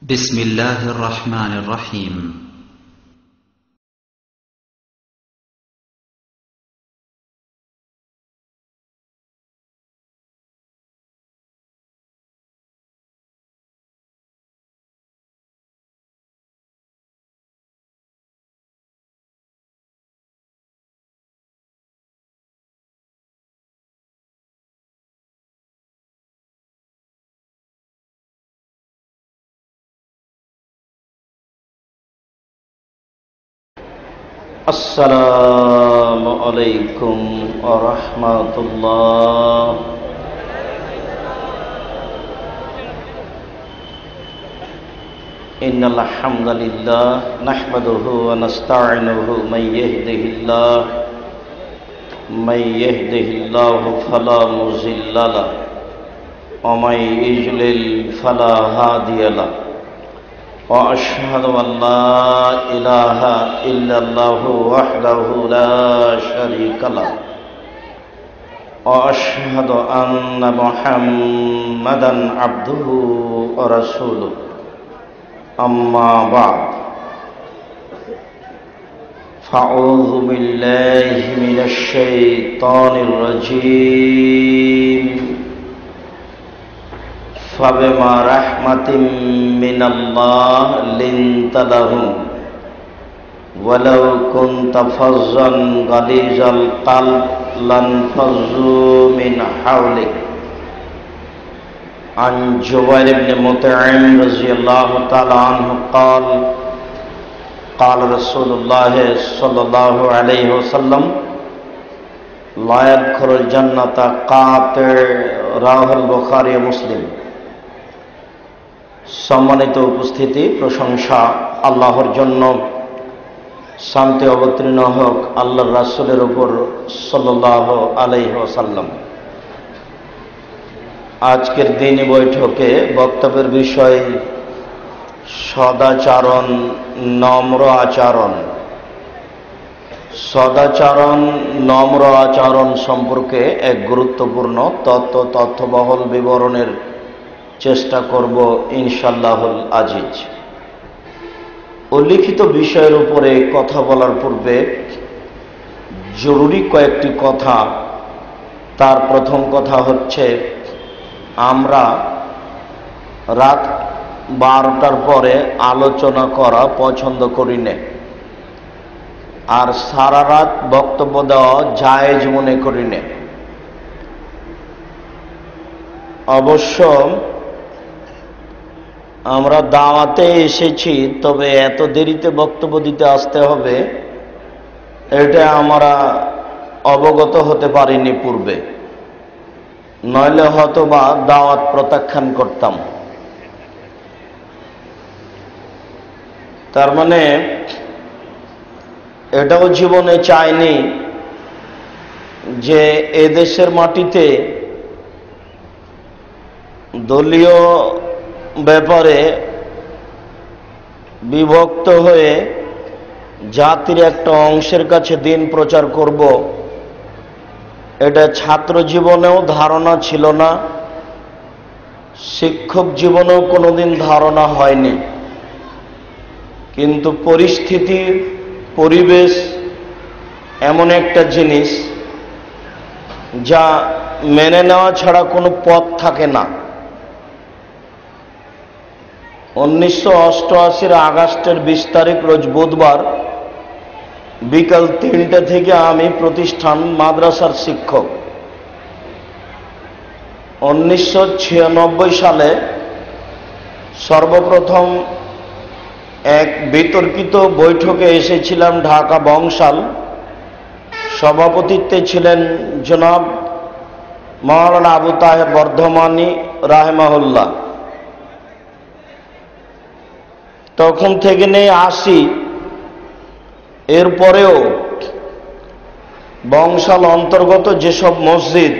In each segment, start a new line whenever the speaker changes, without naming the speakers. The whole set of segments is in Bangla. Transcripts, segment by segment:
بسم الله الرحمن الرحيم.
السلام عليكم ورحمة الله. إن الحمد لله نحمده ونستعينه من يهده الله فلا مضل له ومن يضلل فلا هادي له وأشهد أن لا إله إلا الله وحده لا شريك له وأشهد أن محمدا عبده ورسوله. أما بعد فأعوذ بالله من الشيطان الرجيم. فبما رحمة من الله لنت لهم ولو كنت فظا غليظ القلب لانفضوا من حولك. عن جبير بن مطعم رضي الله تعالى عنه قال قال رسول الله صلى الله عليه وسلم لا يدخل الجنة قاطع. রাওয়াহুল বুখারী ও মুসলিম। সম্মানিত উপস্থিতি, প্রশংসা আল্লাহর জন্য, শান্তি অবতীর্ণ হোক আল্লাহর রাসূলের উপর সাল্লাল্লাহু আলাইহি ওয়াসাল্লাম। আজকের দিনী বৈঠকে বক্তব্যের বিষয় সদাচরণ, নম্র আচরণ। সদাচরণ, নম্র আচরণ সম্পর্কে এক গুরুত্বপূর্ণ তথ্যবহুল বিবরণের চেষ্টা করব ইনশাআল্লাহুল আজিজ। উল্লিখিত বিষয়ের উপরে কথা বলার পূর্বে জরুরি কয়েকটি কথা। তার প্রথম কথা হচ্ছে, আমরা রাত 12টার পরে আলোচনা করা পছন্দ করি না, আর সারা রাত বক্তব্য দেওয়া জায়েজ মনে করি না। অবশ্য আমরা দাওয়াতে এসেছি, তবে এত দেরিতে বক্তব্য দিতে আসতে হবে এটা আমরা অবগত হতে পারিনি পূর্বে, নইলে হয়তো বা দাওয়াত প্রত্যাখ্যান করতাম। তার মানে এটাও জীবনে চাইনি যে এদেশের মাটিতে দলীয় ব্যাপারে বিভক্ত হয়ে জাতির একটা অংশের কাছে দিন প্রচার করব, এটা ছাত্র জীবনেও ধারণা ছিল না, শিক্ষক জীবনেও কোনোদিন ধারণা হয়নি। কিন্তু পরিস্থিতি, পরিবেশ এমন একটা জিনিস যা মেনে নেওয়া ছাড়া কোনো পথ থাকে না। 1988 আগস্টের 20 তারিখ রোজ বুধবার বিকাল 3টে থেকে আমি প্রতিষ্ঠান মাদ্রাসার শিক্ষক। 1996 সালে সর্বপ্রথম এক বিতর্কিত বৈঠকে এসেছিলাম ঢাকা বংশাল। সভাপতিত্বে ছিলেন জনাব মাওলানা আবু তাহের বর্ধমানী রাহিমাহুল্লাহ। তখন থেকে নেই আসি। এরপরেও বংশাল অন্তর্গত যেসব মসজিদ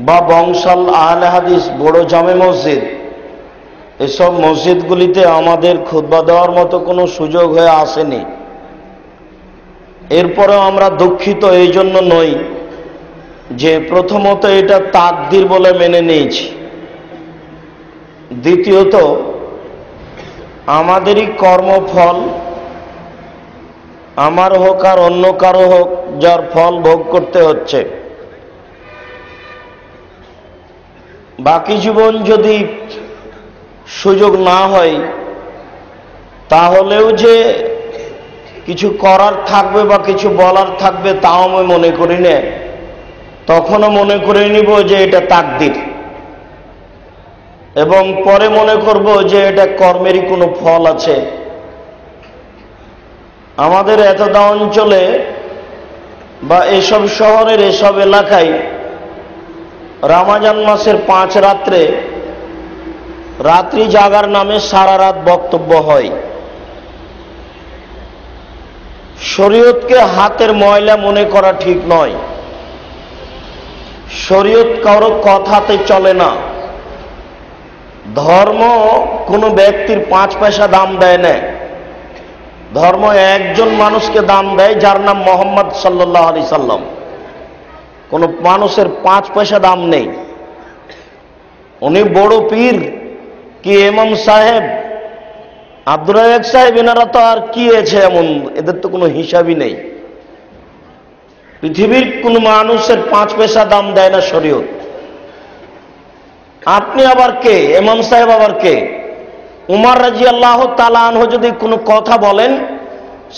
বা বংশাল আহলে হাদিস বড় জামে মসজিদ, এসব মসজিদগুলিতে আমাদের খুতবা দেওয়ার মতো কোনো সুযোগ হয়ে আসেনি। এরপরেও আমরা দুঃখিত এই জন্য নই যে প্রথমত এটা তাকদীর বলে মেনে নিয়েছি, দ্বিতীয়ত আমাদেরই কর্মফল, আমার হোক আর অন্য কারো হোক, যার ফল ভোগ করতে হচ্ছে। বাকি জীবন যদি সুযোগ না হয়, তাহলেও যে কিছু করার থাকবে বা কিছু বলার থাকবে তাও আমি মনে করি না। তখনও মনে করে নিব যে এটা তাকদীর, এবং পরে মনে করব যে এটা কর্মেরই কোনো ফল আছে। আমাদের এতদা অঞ্চলে বা এসব শহরের এসব এলাকায় রমজান মাসের 5 রাত্রে রাত্রি জাগার নামে সারা রাত বক্তব্য হয়। শরীয়তকে হাতের ময়লা মনে করা ঠিক নয়। শরীয়ত কারো কথাতে চলে না। ধর্ম কোনো ব্যক্তির 5 পয়সা দাম দেয় না। ধর্ম একজন মানুষকে দাম দেয়, যার নাম মুহাম্মদ সাল্লাল্লাহু আলাইহি সাল্লাম। কোনো মানুষের 5 পয়সা দাম নেই। উনি বড় পীর কি ইমাম সাহেব, আব্দুর রাজ্জাক সাহেব, এনারা তো আর কি আছে এমন, এদের তো কোনো হিসাবই নেই। পৃথিবীর কোন মানুষের 5 পয়সা দাম দেয় না শরীয়ত। আপনি আবার কে? ইমাম সাহেব আবার কে? উমর রাদিয়াল্লাহু তাআলা আনহু যদি কোনো কথা বলেন,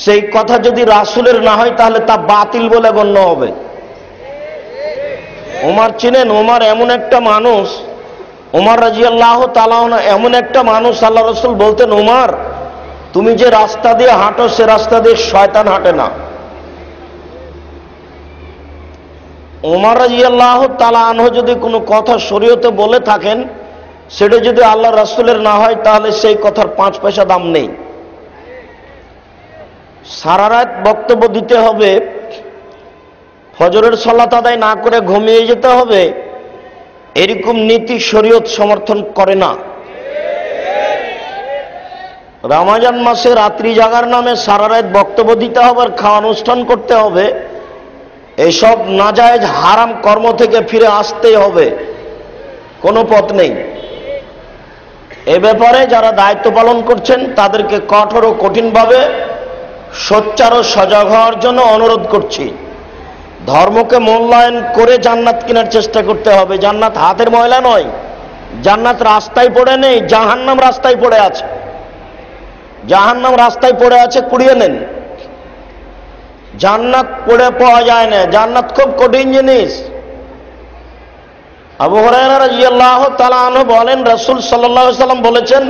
সেই কথা যদি রাসূলের না হয় তাহলে তা বাতিল বলে গণ্য হবে। উমর চিনেন? উমর এমন একটা মানুষ, উমর রাদিয়াল্লাহু তাআলা আনহু এমন একটা মানুষ, আল্লাহ রাসূল বলতেন, উমর তুমি যে রাস্তা দিয়ে হাঁটো সে রাস্তা দিয়ে শয়তান হাঁটে না। উমর রাদিয়াল্লাহু তাআলা আনহু যদি কোনো কথা শরীয়তে বলে থাকেন, সেটা যদি আল্লাহ রাসূলের না হয় তাহলে সেই কথার 5 পয়সা দাম নেই। সারা রাত বক্তব্য দিতে হবে, ফজরের সালাত আদায় না করে ঘুমিয়ে যেতে হবে, এরকম নীতি শরীয়ত সমর্থন করে না। রমজান মাসে রাত্রি জাগার নামে সারা রাত বক্তব্য দিতে হবে আর খাওয়া অনুষ্ঠান করতে হবে, এসব নাজায়েজ হারাম কর্ম থেকে ফিরে আসতেই হবে, কোনো পথ নেই। এ ব্যাপারে যারা দায়িত্ব পালন করছেন তাদেরকে কঠোর ও কঠিনভাবে সোচ্চার ও সজাগ হওয়ার জন্য অনুরোধ করছি। ধর্মকে মূল্যায়ন করে জান্নাত কেনার চেষ্টা করতে হবে। জান্নাত হাতের ময়লা নয়। জান্নাত রাস্তায় পড়ে নেই, জাহান্নাম রাস্তায় পড়ে আছে। জাহান্নাম রাস্তায় পড়ে আছে, কুড়িয়ে নেন। জান্নাত পড়ে পাওয়া যায় না, জান্নাত খুব কঠিন জিনিস। আবু হুরায়রা রাদিয়াল্লাহু তাআলা আনহু বলেন, রাসূল সাল্লাল্লাহু আলাইহি ওয়াসাল্লাম বলেছেন,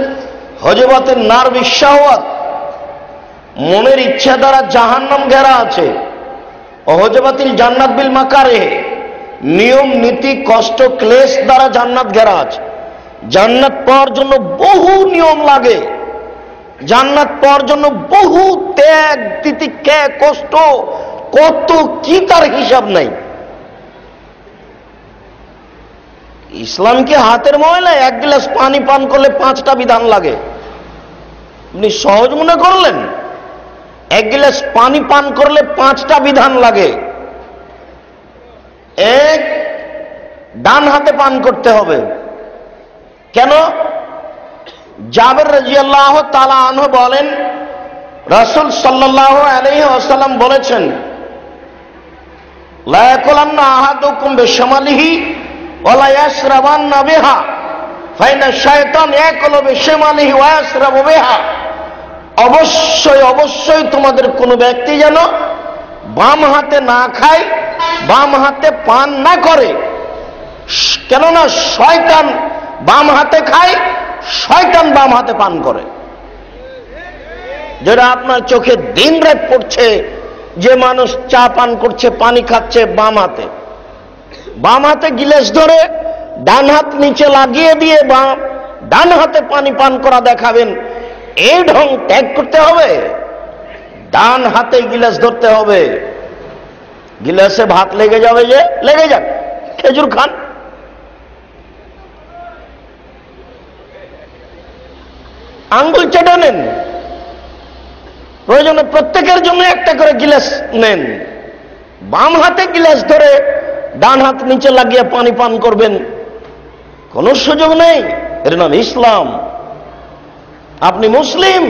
হজবাতিন নার বিশাওয়াত, মনের ইচ্ছা দ্বারা জাহান্নাম ঘেরা আছে। হজবাতিল জান্নাত বিল মাকারিহ, নিয়ম নীতি কষ্ট ক্লেশ দ্বারা জান্নাত ঘেরা আছে। জান্নাত পাওয়ার জন্য বহু নিয়ম লাগে, জান্নাত পাওয়ার জন্য বহু ত্যাগ তিতিক্ষা কষ্ট, কত কি তার হিসাব নাই। ইসলাম কি হাতের ময়লা? 1 গ্লাস পানি পান করলে 5টা বিধান লাগে। আপনি সহজ মনে করলেন? 1 গ্লাস পানি পান করলে 5টা বিধান লাগে। এক, ডান হাতে পান করতে হবে। কেন? জাবের রাদিয়াল্লাহু তাআলা আনহু বলেন, রাসূল সাল্লাল্লাহু আলাইহি ওয়াসাল্লাম বলেছেন, লা ইয়াকুলান্না আহাদুকুম বিশমালিহি ওয়া লা ইয়াশরাবান্না বিহা ফাইনা শাইতান ইয়াকুলু বিশমালিহি ওয়া ইয়াশরাবু বিহা। অবশ্যই অবশ্যই তোমাদের কোনো ব্যক্তি যেন বাম হাতে না খায়, বাম হাতে পান না করে। কেননা শয়তান বাম হাতে খায়, শয়তান বাম হাতে পান করে। যেটা আপনার চোখে দিন রাত পড়ছে, যে মানুষ চা পান করছে, পানি খাচ্ছে বাম হাতে গিলাস ধরে ডান হাত নিচে লাগিয়ে দিয়ে ডান হাতে পানি পান করা দেখাবেন, এই ঢং ত্যাগ করতে হবে। ডান হাতে গিলাস ধরতে হবে। গিলাসে ভাত লেগে যাবে, যে লেগে যাক, খেজুর খান। আঙ্গুল চেটে নেন, প্রয়োজনে প্রত্যেকের জন্য একটা করে গিলাস নেন। বাম হাতে গিলাস ধরে ডান হাত নিচে লাগিয়ে পানি পান করবেন, কোনো সুযোগ নেই। এর নাম ইসলাম।
আপনি মুসলিম,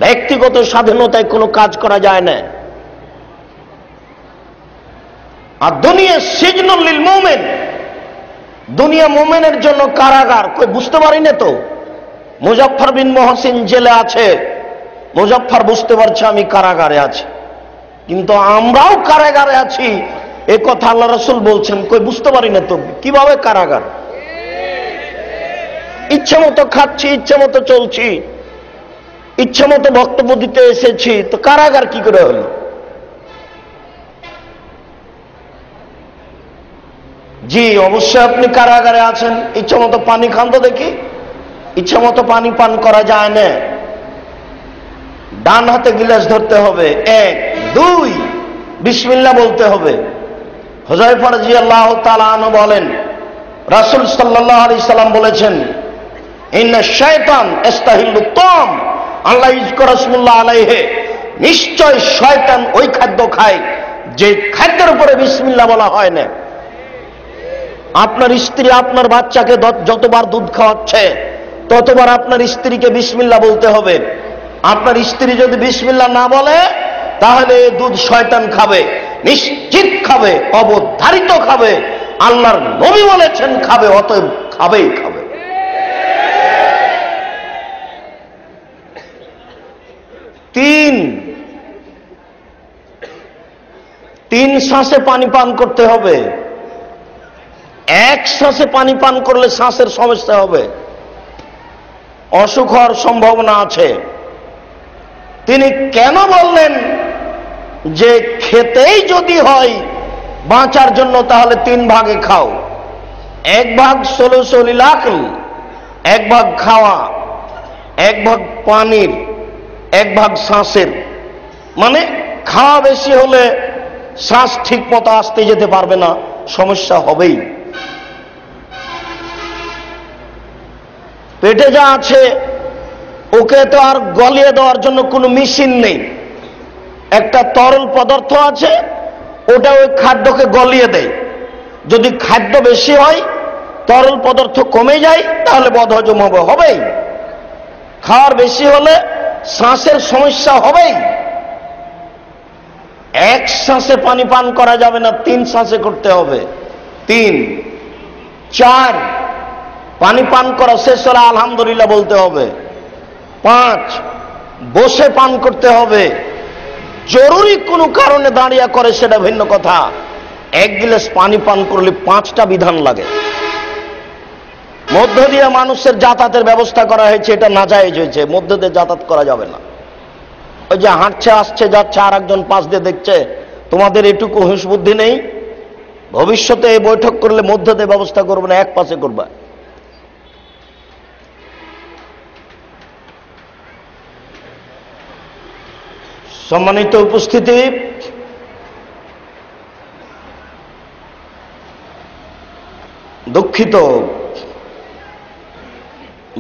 ব্যক্তিগত স্বাধীনতায় কোনো কাজ করা যায় না। আর দুনিয়া সিজনুল লিল মুমিন, দুনিয়া মুমিনের জন্য কারাগার। কই বুঝতে পারি না তো, মুজাফফর বিন মুহসিন জেলে আছে, মুজাফফর বুঝতে পারছে আমি কারাগারে আছি, কিন্তু আমরাও কারাগারে আছি এ কথা আল্লাহ রাসূল বলছেন। কই বুঝতে পারি না তো কিভাবে কারাগার। ইচ্ছে মতো খাচ্ছি, ইচ্ছে মতো চলছি, ইচ্ছে মতো বক্তব্য দিতে এসেছি, তো কারাগার কি করে হলো? জি অবশ্যই আপনি কারাগারে আছেন। ইচ্ছে মতো পানি খান তো দেখি, ইচ্ছে মতো পানি পান করা যায় না। ডান হাতে গিলাস ধরতে হবে, 1 2 বিসমিল্লাহ বলতে হবে। হুযায়ফা রাদিয়াল্লাহু তাআলা আনহু বলেন, রাসূল সাল্লাল্লাহু আলাইহি সাল্লাম বলেছেন, ইন্না শাইতান ইস্তাহিল্লু তাম আল্লাহ ইযকুর রাসূলুল্লাহ আলাইহি, নিশ্চয় শয়তান ওই খাদ্য খায় যে খাদ্যের উপরে বিসমিল্লাহ বলা হয় না। আপনার স্ত্রী আপনার বাচ্চাকে যতবার দুধ খাওয়াচ্ছে ততবার আপনার স্ত্রীকে বিসমিল্লাহ বলতে হবে। আপনার স্ত্রী যদি বিসমিল্লাহ না বলে তাহলে দুধ শয়তান খাবে, নিশ্চিত খাবে, অবধারিত খাবে। আল্লাহর নবী বলেছেন খাবে, অতএব খাবেই খাবে। তিন শ্বাসে পানি পান করতে হবে। এক শ্বাসে পানি পান করলে শ্বাসের সমস্যা হবে, অসুখ হওয়ার সম্ভাবনা আছে। তিনি কেন বললেন যে খেতেই যদি হয় বাঁচার জন্য তাহলে 3 ভাগে খাও, 1 ভাগ সলসলিল আকল, 1 ভাগ খাওয়া, 1 ভাগ পানির, 1 ভাগ শ্বাসের। মানে খাওয়া বেশি হলে শ্বাস ঠিক মতো আসতে যেতে পারবে না, সমস্যা হবেই। পেটে যা আছে ওকে তো আর গলিয়ে দেওয়ার জন্য কোনো মেশিন নেই। একটা তরল পদার্থ আছে, ওটা ওই খাদ্যকে গলিয়ে দেয়। যদি খাদ্য বেশি হয়, তরল পদার্থ কমে যায়, তাহলে বদহজম হবেই। খাওয়ার বেশি হলে শ্বাসের সমস্যা হবেই। 1 শ্বাসে পানি পান করা যাবে না, 3 শ্বাসে করতে হবে। 3 4 পানি পান করা শেষ হলে আলহামদুলিল্লাহ বলতে হবে। 5 বসে পান করতে হবে। জরুরি কোনো কারণে দাঁড়িয়ে করে সেটা ভিন্ন কথা। 1 গ্লাস পানি পান করলে 5টা বিধান লাগে। মধ্য দিয়ে মানুষের যাতায়াতের ব্যবস্থা করা হয়েছে, এটা নাজায়েজ হয়েছে। মধ্য দিয়ে যাতায়াত করা যাবে না। ওই যে হাঁটছে আসছে যাচ্ছে আর একজন পাশ দিয়ে দেখছে, তোমাদের এটুকু হুঁশ বুদ্ধি নেই? ভবিষ্যতে এই বৈঠক করলে মধ্য দিয়ে ব্যবস্থা করবে না, এক পাশে করবে। সম্মানিত উপস্থিতি, দুঃখিত,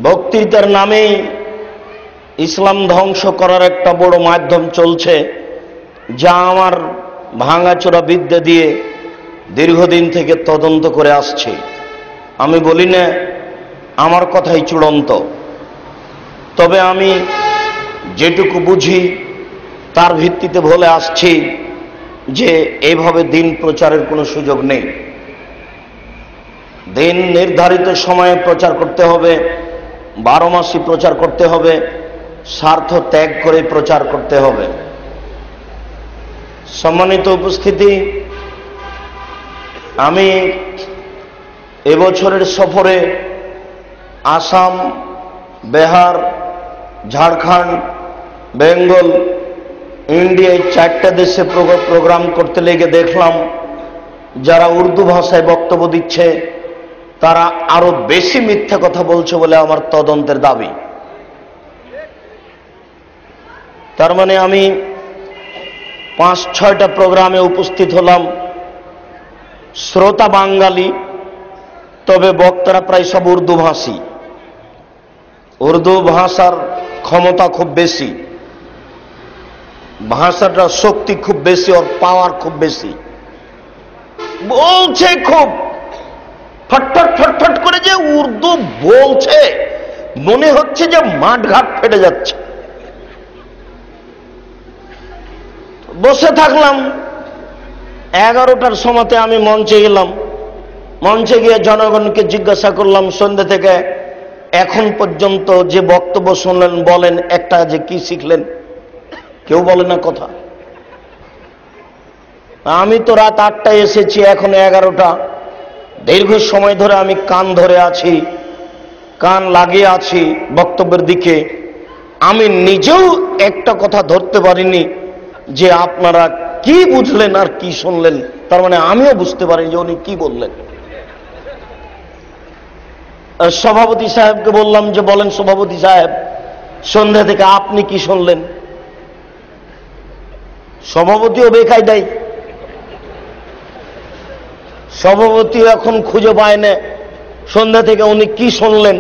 বক্তৃতার নামে ইসলাম ধ্বংস করার একটা বড় মাধ্যম চলছে, যা আমার ভাঙাচোরা বিদ্যা দিয়ে দীর্ঘদিন থেকে তদন্ত করে আসছে। আমি বলি না আমার কথাই চূড়ান্ত, তবে আমি যেটুকু বুঝি তার ভিত্তিতে বলে আসছি যে এইভাবে দিন প্রচারের কোনো সুযোগ নেই। দিন নির্ধারিত সময়ে প্রচার করতে হবে, 12 মাসই প্রচার করতে হবে, স্বার্থ ত্যাগ করে প্রচার করতে হবে। সম্মানিত উপস্থিতি, আমি এবছরের সফরে আসাম, বিহার, ঝাড়খণ্ড, বেঙ্গল, ইন্ডিয়ায় 4টা দেশে প্রোগ্রাম করতে লেগে দেখলাম যারা উর্দু ভাষায় বক্তব্য দিচ্ছে তারা আরো বেশি মিথ্যা কথা বলছে বলে আমার তদন্তের দাবি। তার মানে আমি 5-6টা প্রোগ্রামে উপস্থিত হলাম, শ্রোতা বাঙালি, তবে বক্তারা প্রায় সব উর্দু ভাষী। উর্দু ভাষার ক্ষমতা খুব বেশি, ভাষাটার শক্তি খুব বেশি, ওর পাওয়ার খুব বেশি। বলছে খুব ফটফট ফটফট করে যে উর্দু বলছে, মনে হচ্ছে যে মাঠঘাট ফেটে যাচ্ছে। বসে থাকলাম। 11টার সময়তে আমি মঞ্চে গেলাম। মঞ্চে গিয়ে জনগণকে জিজ্ঞাসা করলাম, সন্ধ্যা থেকে এখন পর্যন্ত যে বক্তব্য শুনলেন বলেন একটা যে কি শিখলেন? কেউ বলে না কথা। আমি তো রাত 8টায় এসেছি, এখন 11টা। দীর্ঘ সময় ধরে আমি কান ধরে আছি, কান লাগিয়ে আছি বক্তব্যের দিকে। আমি নিজেও একটা কথা ধরতে পারিনি যে আপনারা কি বুঝলেন আর কি শুনলেন। তার মানে আমিও বুঝতে পারিনি যে উনি কি বললেন। সভাপতি সাহেবকে বললাম যে বলেন সভাপতি সাহেব, সন্ধ্যা থেকে আপনি কি শুনলেন? সভাপতিও বেকায়দাই। সভাপতিও এখন খুঁজে পায় না সন্ধ্যা থেকে উনি কি শুনলেন।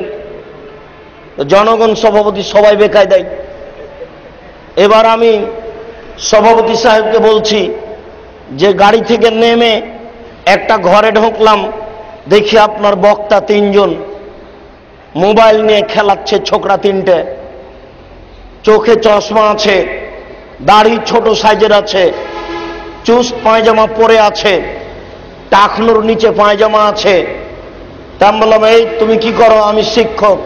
জনগণ, সভাপতি সবাই বেকায়দাই। এবার আমি সভাপতি সাহেবকে বলছি যে গাড়ি থেকে নেমে একটা ঘরে ঢুকলাম, দেখি আপনার বক্তা 3 জন মোবাইল নিয়ে খেলাচ্ছে, ছোকরা 3টে, চোখে চশমা আছে, দাড়ি ছোট সাইজের আছে, চুস্ট পায়জামা পরে আছে, টাকনুর নিচে পায়জামা আছে। তা আমি বললাম, এই তুমি কি করো? আমি শিক্ষক,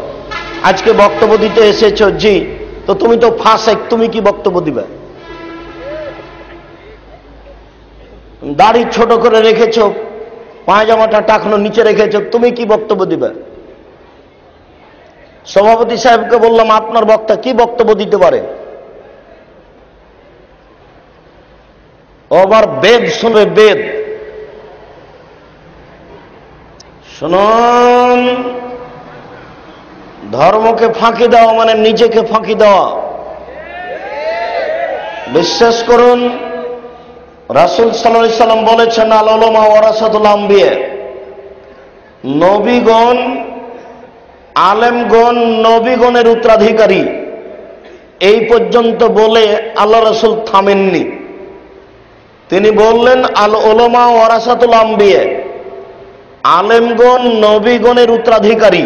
আজকে বক্তব্য দিতে এসেছো? জি। তো তুমি তো ফাসেক, তুমি কি বক্তব্য দিবে? দাড়ি ছোট করে রেখেছো, পায়জামাটা টাকনুর নিচে রেখেছো, তুমি কি বক্তব্য দিবে? সভাপতি সাহেবকে বললাম, আপনার বক্তা কি বক্তব্য দিতে পারে? আবার বেদ শুনবে, বেদ শুনুন। ধর্মকে ফাঁকি দেওয়া মানে নিজেকে ফাঁকি দেওয়া। বিশ্বাস করুন, রাসূল সাল্লাল্লাহু আলাইহি সাল্লাম বলেছেন, আল উলামা ওয়ারাসাতুল আম্বিয়া, নবীগণ, আলেমগণ নবীগণের উত্তরাধিকারী। এই পর্যন্ত বলে আল্লাহ রাসূল থামেননি। তিনি বললেন, আল উলামা ওয়ারাসাতুল আম্বিয়া, আলেমগণ নবীগণের উত্তরাধিকারী।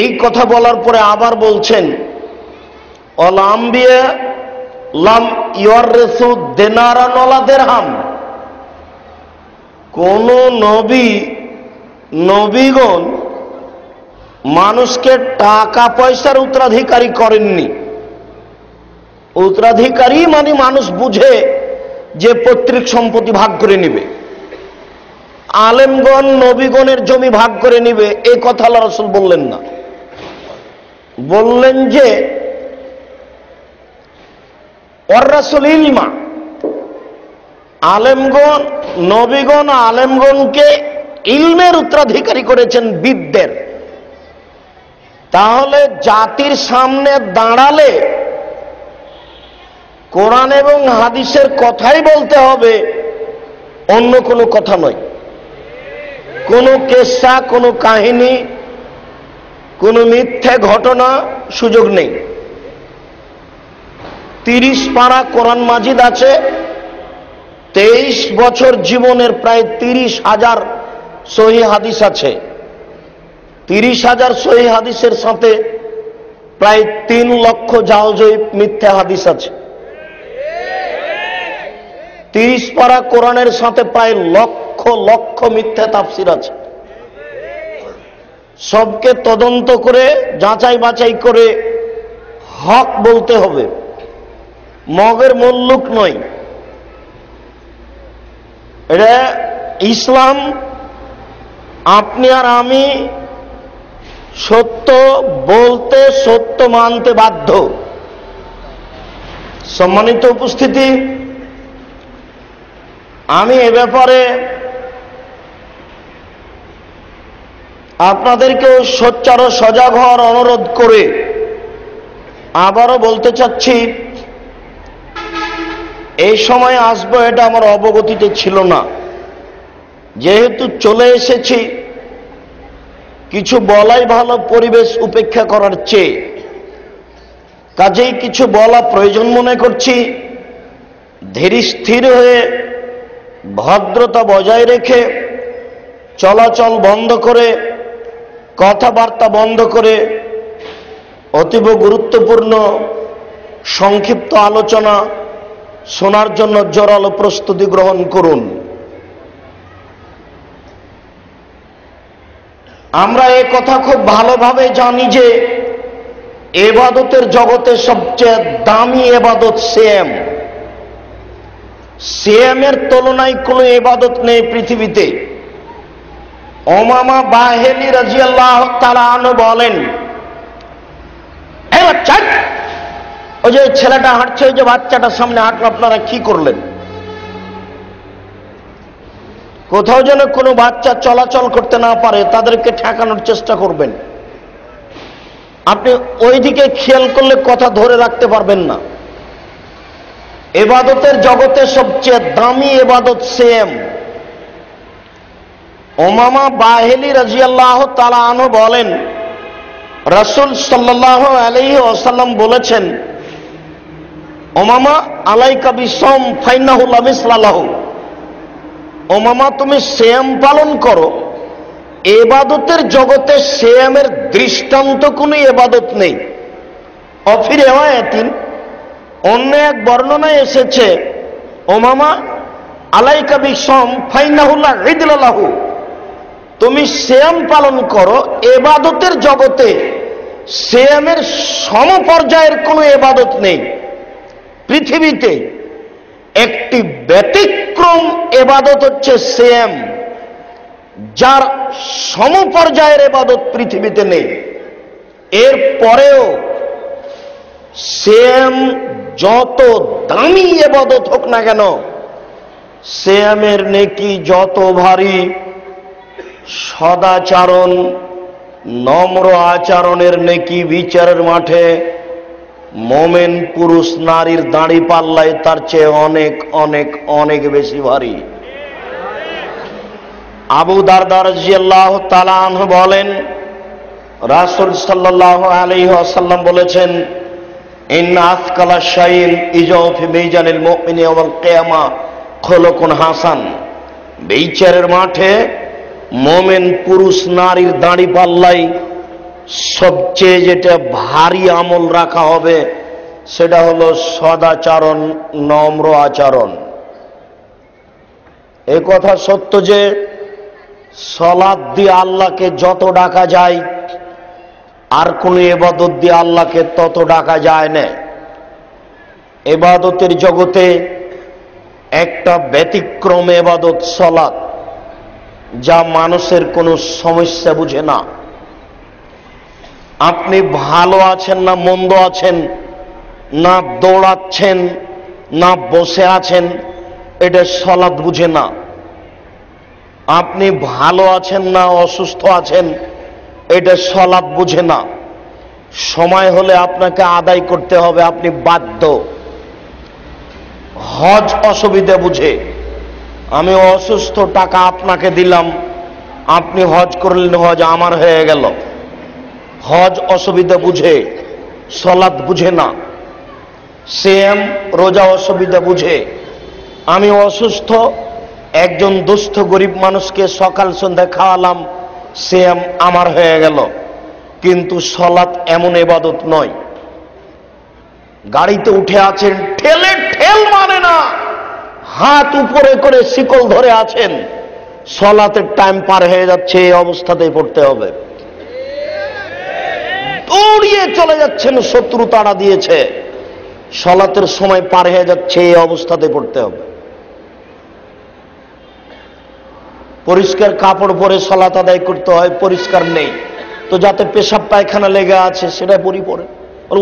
এই কথা বলার পরে আবার বলছেন, অল আম্বিয়া লাম ইওয়ারিসু দিনারান ওয়ালা দিরহাম, কোন নবীগণ মানুষকে টাকা পয়সার উত্তরাধিকারী করেননি। উত্তরাধিকারী মানে মানুষ বুঝে যে পৈতৃক সম্পত্তি ভাগ করে নিবে। আলেমগণ নবীগণের জমি ভাগ করে নিবে, এই কথা আল্লাহ রাসূল বললেন না। বললেন যে ওয়ারাসুল ইলমা, আলেমগণ, নবীগণ আলেমগণকে ইলমের উত্তরাধিকারী করেছেন, বিদ্যের। তাহলে জাতির সামনে দাঁড়ালে কোরআন এবং হাদিসের কথাই বলতে হবে, অন্য কোনো কথা নয়। কোনো কেসা, কোনো কাহিনী, কোনো মিথ্যে ঘটনা সুযোগ নেই। 30 পারা কোরআন মাজিদ আছে, 23 বছর জীবনের প্রায় 30,000 সহিহ হাদিস আছে। 30,000 সহিহ হাদিসের সাথে প্রায় 3 লক্ষ জাওজয়ী মিথ্যা হাদিস আছে। 30 পারা কোরআনের সাথে প্রায় লক্ষ লক্ষ মিথ্যা তাফসির আছে। সবকে তদন্ত করে যাচাই বাছাই করে হক বলতে হবে, মগের মুল্লুক নয়। এটা ইসলাম। আপনি আর আমি সত্য বলতে, সত্য মানতে বাধ্য। সম্মানিত উপস্থিতি, আমি এ ব্যাপারে আপনাদেরকেও সোচ্চার ও সজাগ হওয়ার অনুরোধ করে আবারও বলতে চাচ্ছি, এই সময় আসবো এটা আমার অবগতিতে ছিল না। যেহেতু চলে এসেছি, কিছু বলাই ভালো পরিবেশ উপেক্ষা করার চেয়ে। কাজেই কিছু বলা প্রয়োজন মনে করছি। ধীর স্থির হয়ে ভদ্রতা বজায় রেখে, চলাচল বন্ধ করে, কথাবার্তা বন্ধ করে অতীব গুরুত্বপূর্ণ সংক্ষিপ্ত আলোচনা শোনার জন্য জোরালো প্রস্তুতি গ্রহণ করুন। আমরা এ কথা খুব ভালোভাবে জানি যে ইবাদতের জগতে সবচেয়ে দামি ইবাদত সিয়াম। সিয়ামের তুলনায় কোনো ইবাদত নেই পৃথিবীতে। উমামা বাহিলী রাদিয়াল্লাহু তাআলা আনহু বলেন, এই বাচ্চা, ওই যে ছেলেটা হাঁটছে, ওই যে বাচ্চাটার সামনে হাঁটলো, আপনারা কি করলেন? কোথাও যেন কোনো বাচ্চা চলাচল করতে না পারে তাদেরকে ঠেকানোর চেষ্টা করবেন। আপনি ওইদিকে খেয়াল করলে কথা ধরে রাখতে পারবেন না। ইবাদতের জগতে সবচেয়ে দামি ইবাদত সিয়াম। উমামা বাহিলী রাদিয়াল্লাহু তাআলা আনহু বলেন, রাসূল সাল্লাল্লাহু আলাইহি ওয়াসাল্লাম বলেছেন, উমামা আলাইকা বিসওম ফাইন্নাহু লা মিসলা লাহু। উমামা, তুমি সিয়াম পালন করো। ইবাদতের জগতে সিয়ামের দৃষ্টান্ত কোনো ইবাদত নেই। অফি রিওয়ায়াতিন, অন্য এক বর্ণনায় এসেছে, উমামা আলাইকা বিসওম ফাইন্নাহু লা ইদলা লাহু। তুমি সিয়াম পালন করো। ইবাদতের জগতে সিয়ামের সমপর্যায়ের কোনো ইবাদত নেই পৃথিবীতে। একটি ব্যতিক্রম ইবাদত হচ্ছে সিয়াম, যার সমপর্যায়ের ইবাদত পৃথিবীতে নেই। এর পরেও সিয়াম যত দামি ইবাদত হোক না কেন, সিয়ামের নেকি যত ভারী, সদাচরণ নম্র আচরণের নেকি বিচারের মাঠে মোমেন পুরুষ নারীর দাড়ি পাল্লায় তার চেয়ে অনেক অনেক অনেক বেশি ভারী। আবু দারদা রাদিয়াল্লাহু তাআলা আনহু বলেন, রাসূল সাল্লাল্লাহু আলাইহি ওয়াসাল্লাম বলেছেন, ইন্না আসকালা শাইইন ইজাউ ফি মিজানিল মুমিনি ইয়াওমাল কিয়ামা খুলুকুন হাসান। বিচারের মাঠে মোমেন পুরুষ নারীর দাড়ি পাল্লাই সবচেয়ে যেটা ভারী আমল রাখা হবে সেটা হলো সদাচরণ, নম্র আচরণ। এ কথা সত্য যে সালাত দিয়ে আল্লাহকে যত ডাকা যায় আর কোন ইবাদত দিয়ে আল্লাহকে তত ডাকা যায় না। ইবাদতের জগতে একটা ব্যতিক্রম ইবাদত সালাত, যা মানুষের কোনো সমস্যা বুঝে না। আপনি ভালো আছেন না মন্দ আছেন, না দৌড়াচ্ছেন না বসে আছেন, এটা সালাত বুঝে না। আপনি ভালো আছেন না অসুস্থ আছেন, এটা সালাত বুঝে না। সময় হলে আপনাকে আদায় করতে হবে, আপনি বাধ্য। হজ অসুবিধা বুঝে। আমি অসুস্থ, টাকা আপনাকে দিলাম, আপনি হজ করলেন, হজ আমার হয়ে গেল। হজ অসুবিধা বুঝে, সালাত বুঝে না। সিয়াম রোজা অসুবিধা বুঝে। আমি অসুস্থ, একজন দুস্থ গরিব মানুষকে সকাল সন্ধ্যা খাওয়ালাম, সিয়াম আমার হয়ে গেল। কিন্তু সালাত এমন ইবাদত নয়। গাড়িতে উঠে আছেন, ঠেলে ঠেল মানে না, হাত উপরে করে শিকল ধরে আছেন, সালাতের টাইম পার হয়ে যাচ্ছে, এই অবস্থাতেই পড়তে হবে। দৌড়িয়ে চলে যাচ্ছেন, শত্রু তাড়া দিয়েছে, সালাতের সময় পার হয়ে যাচ্ছে, এই অবস্থাতে পড়তে হবে। পরিষ্কার কাপড় পরে সালাত আদায় করতে হয়, পরিষ্কার নেই তো যাতে পেশাব পায়খানা লেগে আছে সেটা পরি পড়ে,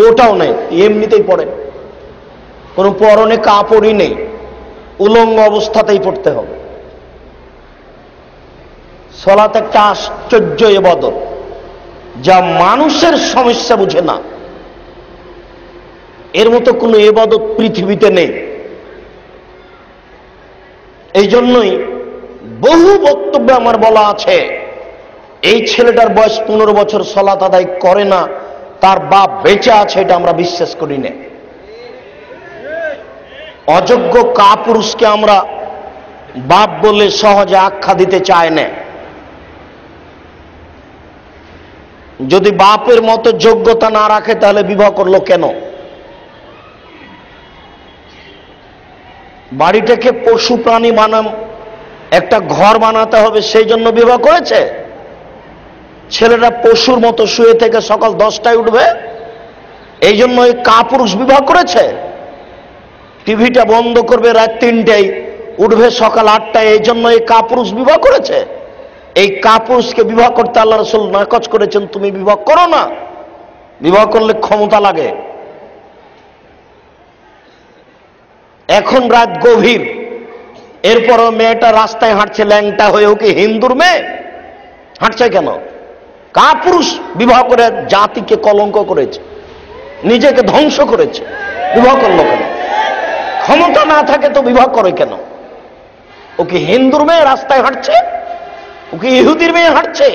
ওটাও নেই, এমনিতেই পড়ে। কোনো পরনে কাপড়ই নেই, উলঙ্গ অবস্থাতেই পড়তে হবে। সালাত একটা আশ্চর্য ইবাদত, যা মানুষের সমস্যা বুঝে না। এর মতো কোনো ইবাদত পৃথিবীতে নেই। এই জন্যই বহু বক্তব্যে আমার বলা আছে, এই ছেলেটার বয়স 15 বছর, সালাত আদায় করে না, তার বাপ বেঁচে আছে, এটা আমরা বিশ্বাস করি না। অযোগ্য কাপুরুষকে আমরা বাপ বলে সহজে আখ্যা দিতে চায় না। যদি বাপের মতো যোগ্যতা না রাখে তাহলে বিবাহ করলো কেন? বাড়িটাকে পশু প্রাণী একটা ঘর বানাতে হবে সেই জন্য বিবাহ করেছে? ছেলেরা পশুর মতো শুয়ে থেকে সকাল 10টায় উঠবে এই জন্য এই কাপুরুষ বিবাহ করেছে? টিভিটা বন্ধ করবে রাত 3টায়, উঠবে সকাল 8টায়, এই জন্য এই কাপুরুষ বিবাহ করেছে? এই কাপুরুষকে বিবাহ করতে আল্লাহ রাসূল নাকচ করেছেন, তুমি বিবাহ করো না। বিবাহ করলে ক্ষমতা লাগে। এখন রাত গভীর, এরপরও মেয়েটা রাস্তায় হাঁটছে ল্যাংটা হয়ে, ওকে হিন্দুর মেয়ে হাঁটছে কেন? কাপুরুষ বিবাহ করে জাতিকে কলঙ্ক করেছে, নিজেকে ধ্বংস করেছে। বিবাহ করলো কেন? ক্ষমতা না থাকে তো বিবাহ করে কেন? ওকে হিন্দুর মেয়ে রাস্তায় হাঁটছে, ওকে ইহুদির মেয়ে হাঁটছে,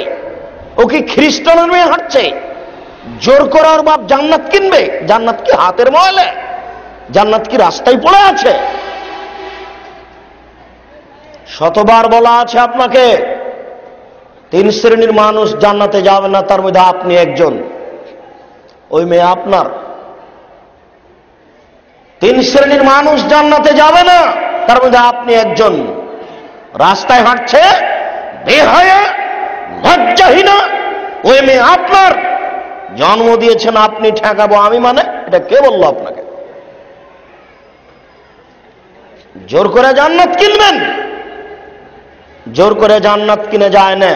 ওকে খ্রিস্টানের মেয়ে হাঁটছে। জোর করে ওর বাপ জান্নাত কিনবে? জান্নাত কি হাতের ময়লা? জান্নাত কি রাস্তায় পড়ে আছে? শতবার বলা আছে আপনাকে 3 শ্রেণীর মানুষ জান্নাতে যাবে না, তার মধ্যে আপনি একজন। ওই মেয়ে আপনার। 3 শ্রেণীর মানুষ জান্নাতে যাবে না, তার মধ্যে আপনি একজন। রাস্তায় হাঁটছে বেহায়া লজ্জাহীনা, ওই মেয়ে আপনার। জন্ম দিয়েছেন আপনি, ঠেকাবো আমি মানে? এটা কে বললো আপনাকে? জোর করে জান্নাত কিনবেন? জোর করে জান্নাত কিনা যায় না,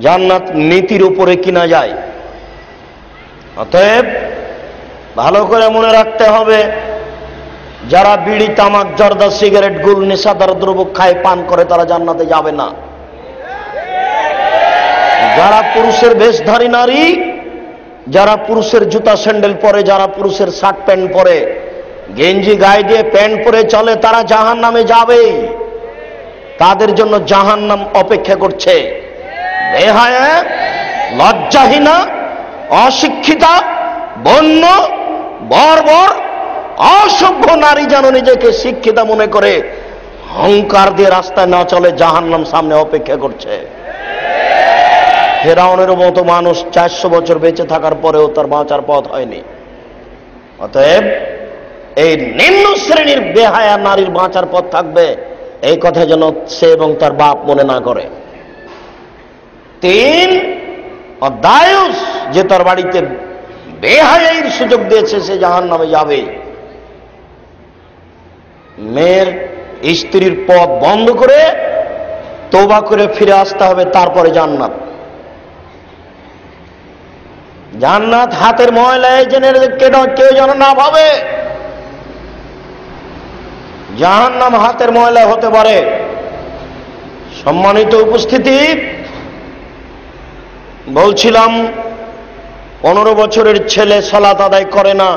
জান্নাত নীতির উপরে কিনা যায়। অতএব ভালো করে মনে রাখতে হবে, যারা বিড়ি, তামাক, জর্দা, সিগারেট, গুল, নেশাদার দ্রব্য খায়, পান করে, তারা জান্নাতে যাবে না। যারা পুরুষের বেশধারী নারী, যারা পুরুষের জুতা স্যান্ডেল পরে, যারা পুরুষের শার্ট প্যান্ট পরে, গেঞ্জি গায়ে দিয়ে প্যান্ট পরে চলে, তারা জাহান্নামে যাবে। তাদের জন্য জাহান্নাম অপেক্ষা করছে। বেহায়া, লজ্জাহীনা, অশিক্ষিতা, বন্য, বর্বর, অসভ্য নারী যেন নিজেকে শিক্ষিতা মনে করে অহংকার দিয়ে রাস্তায় না চলে, জাহান্নাম সামনে অপেক্ষা করছে। ফেরাউনের মতো মানুষ 400 বছর বেঁচে থাকার পরেও তার বাঁচার পথ হয়নি। অতএব এই নিম্ন শ্রেণীর বেহায়া নারীর বাঁচার পথ থাকবে, এই কথা যেন সে এবং তার বাপ মনে না করে। 3 দায়ুস, যে তার বাড়িতে বেহায়ার সুযোগ দিয়েছে, সে জাহান্নামে যাবে। মেয়ের স্ত্রীর পথ বন্ধ করে তওবা করে ফিরে আসতে হবে, তারপরে জান্নাত। জান্নাত হাতের ময়লায় জেনে কেউ যেন না ভাবে জাহান্নাম হাতের ময়লা হতে পারে। সম্মানিত উপস্থিতি, বলছিলাম 15 বছরের ছেলে সালাত আদায় করে না,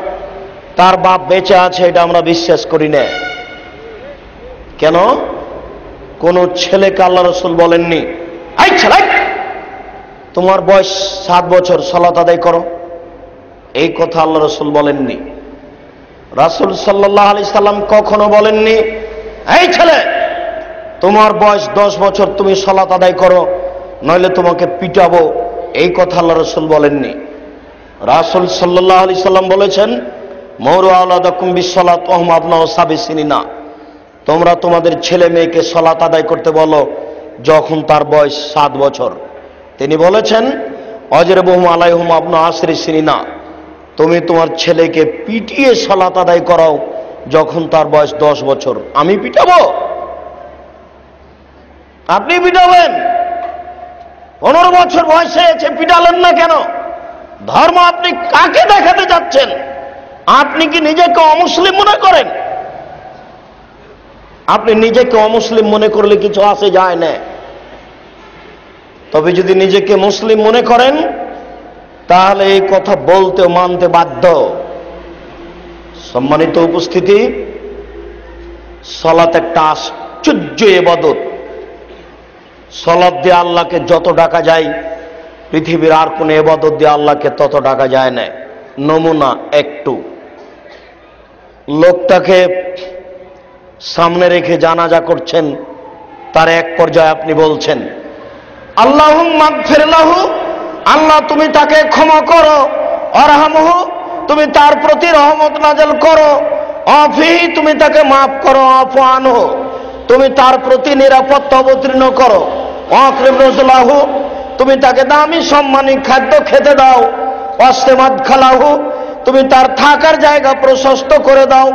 তার বাপ বেঁচে আছে, এটা আমরা বিশ্বাস করি না। কেন? কোন ছেলেকে আল্লাহ রাসূল বলেননি, এই ছেলে তোমার বয়স 7 বছর, সালাত আদায় করো। এই কথা আল্লাহ রাসূল বলেননি। রাসূল সাল্লাল্লাহু আলাইহি সাল্লাম কখনো বলেননি, এই ছেলে তোমার বয়স 10 বছর, তুমি সালাত আদায় করো, নইলে তোমাকে পিটাবো। এই কথা আল্লাহ রাসূল বলেননি। রাসূল সাল্লাল্লাহু আলাইহি সাল্লাম বলেছেন, মৌরু আওলাদাকুম বিসসালাত ওয়া হুম আবনাউ সাব'i সিনিনা, তোমরা তোমাদের ছেলে মেয়েকে সালাত আদায় করতে বলো যখন তার বয়স 7 বছর। তিনি বলেছেন, অজরবুহুম আলাইহুম আবনাউ 10 সিনিনা, তুমি তোমার ছেলেকে পিটিয়ে সালাত আদায় করাও যখন তার বয়স 10 বছর। আমি পিটাবো? আপনি পিটাবেন? 15 বছর বয়সে এসে পিটালেন না কেন? ধর্ম আপনি কাকে দেখাতে যাচ্ছেন? আপনি কি নিজেকে অমুসলিম মনে করেন? আপনি নিজেকে অমুসলিম মনে করলে কিছু আসে যায় না। তবে যদি নিজেকে মুসলিম মনে করেন, তাহলে এই কথা বলতে মানতে বাধ্য। সম্মানিত উপস্থিতি, সালাত একটা আশ্চর্য ইবাদত। সালাত দিয়ে আল্লাহকে যত ডাকা যায়, পৃথিবীর আর কোন ইবাদত দিয়ে আল্লাহকে তত ডাকা যায় না। নমুনা একটু, লোকটাকে সামনে রেখে জানাজা করছেন, তার এক পর্যায়ে আপনি বলছেন, আল্লাহুম্মা গফির লাহু আল্লাহ তুমি তাকে ক্ষমা করো, আরহামহু তুমি তার প্রতি রহমত নাযিল করো, আফিহি তুমি তাকে মাফ করো, আফু আনহু তুমি তার প্রতি নিরাপত্তা অবতীর্ণ করো, আকরিম নুজুলাহু তুমি তাকে দামি সম্মানী খাদ্য খেতে দাও, ওয়াসমাদ খালাহু তুমি তার থাকার জায়গা প্রশস্ত করে দাও,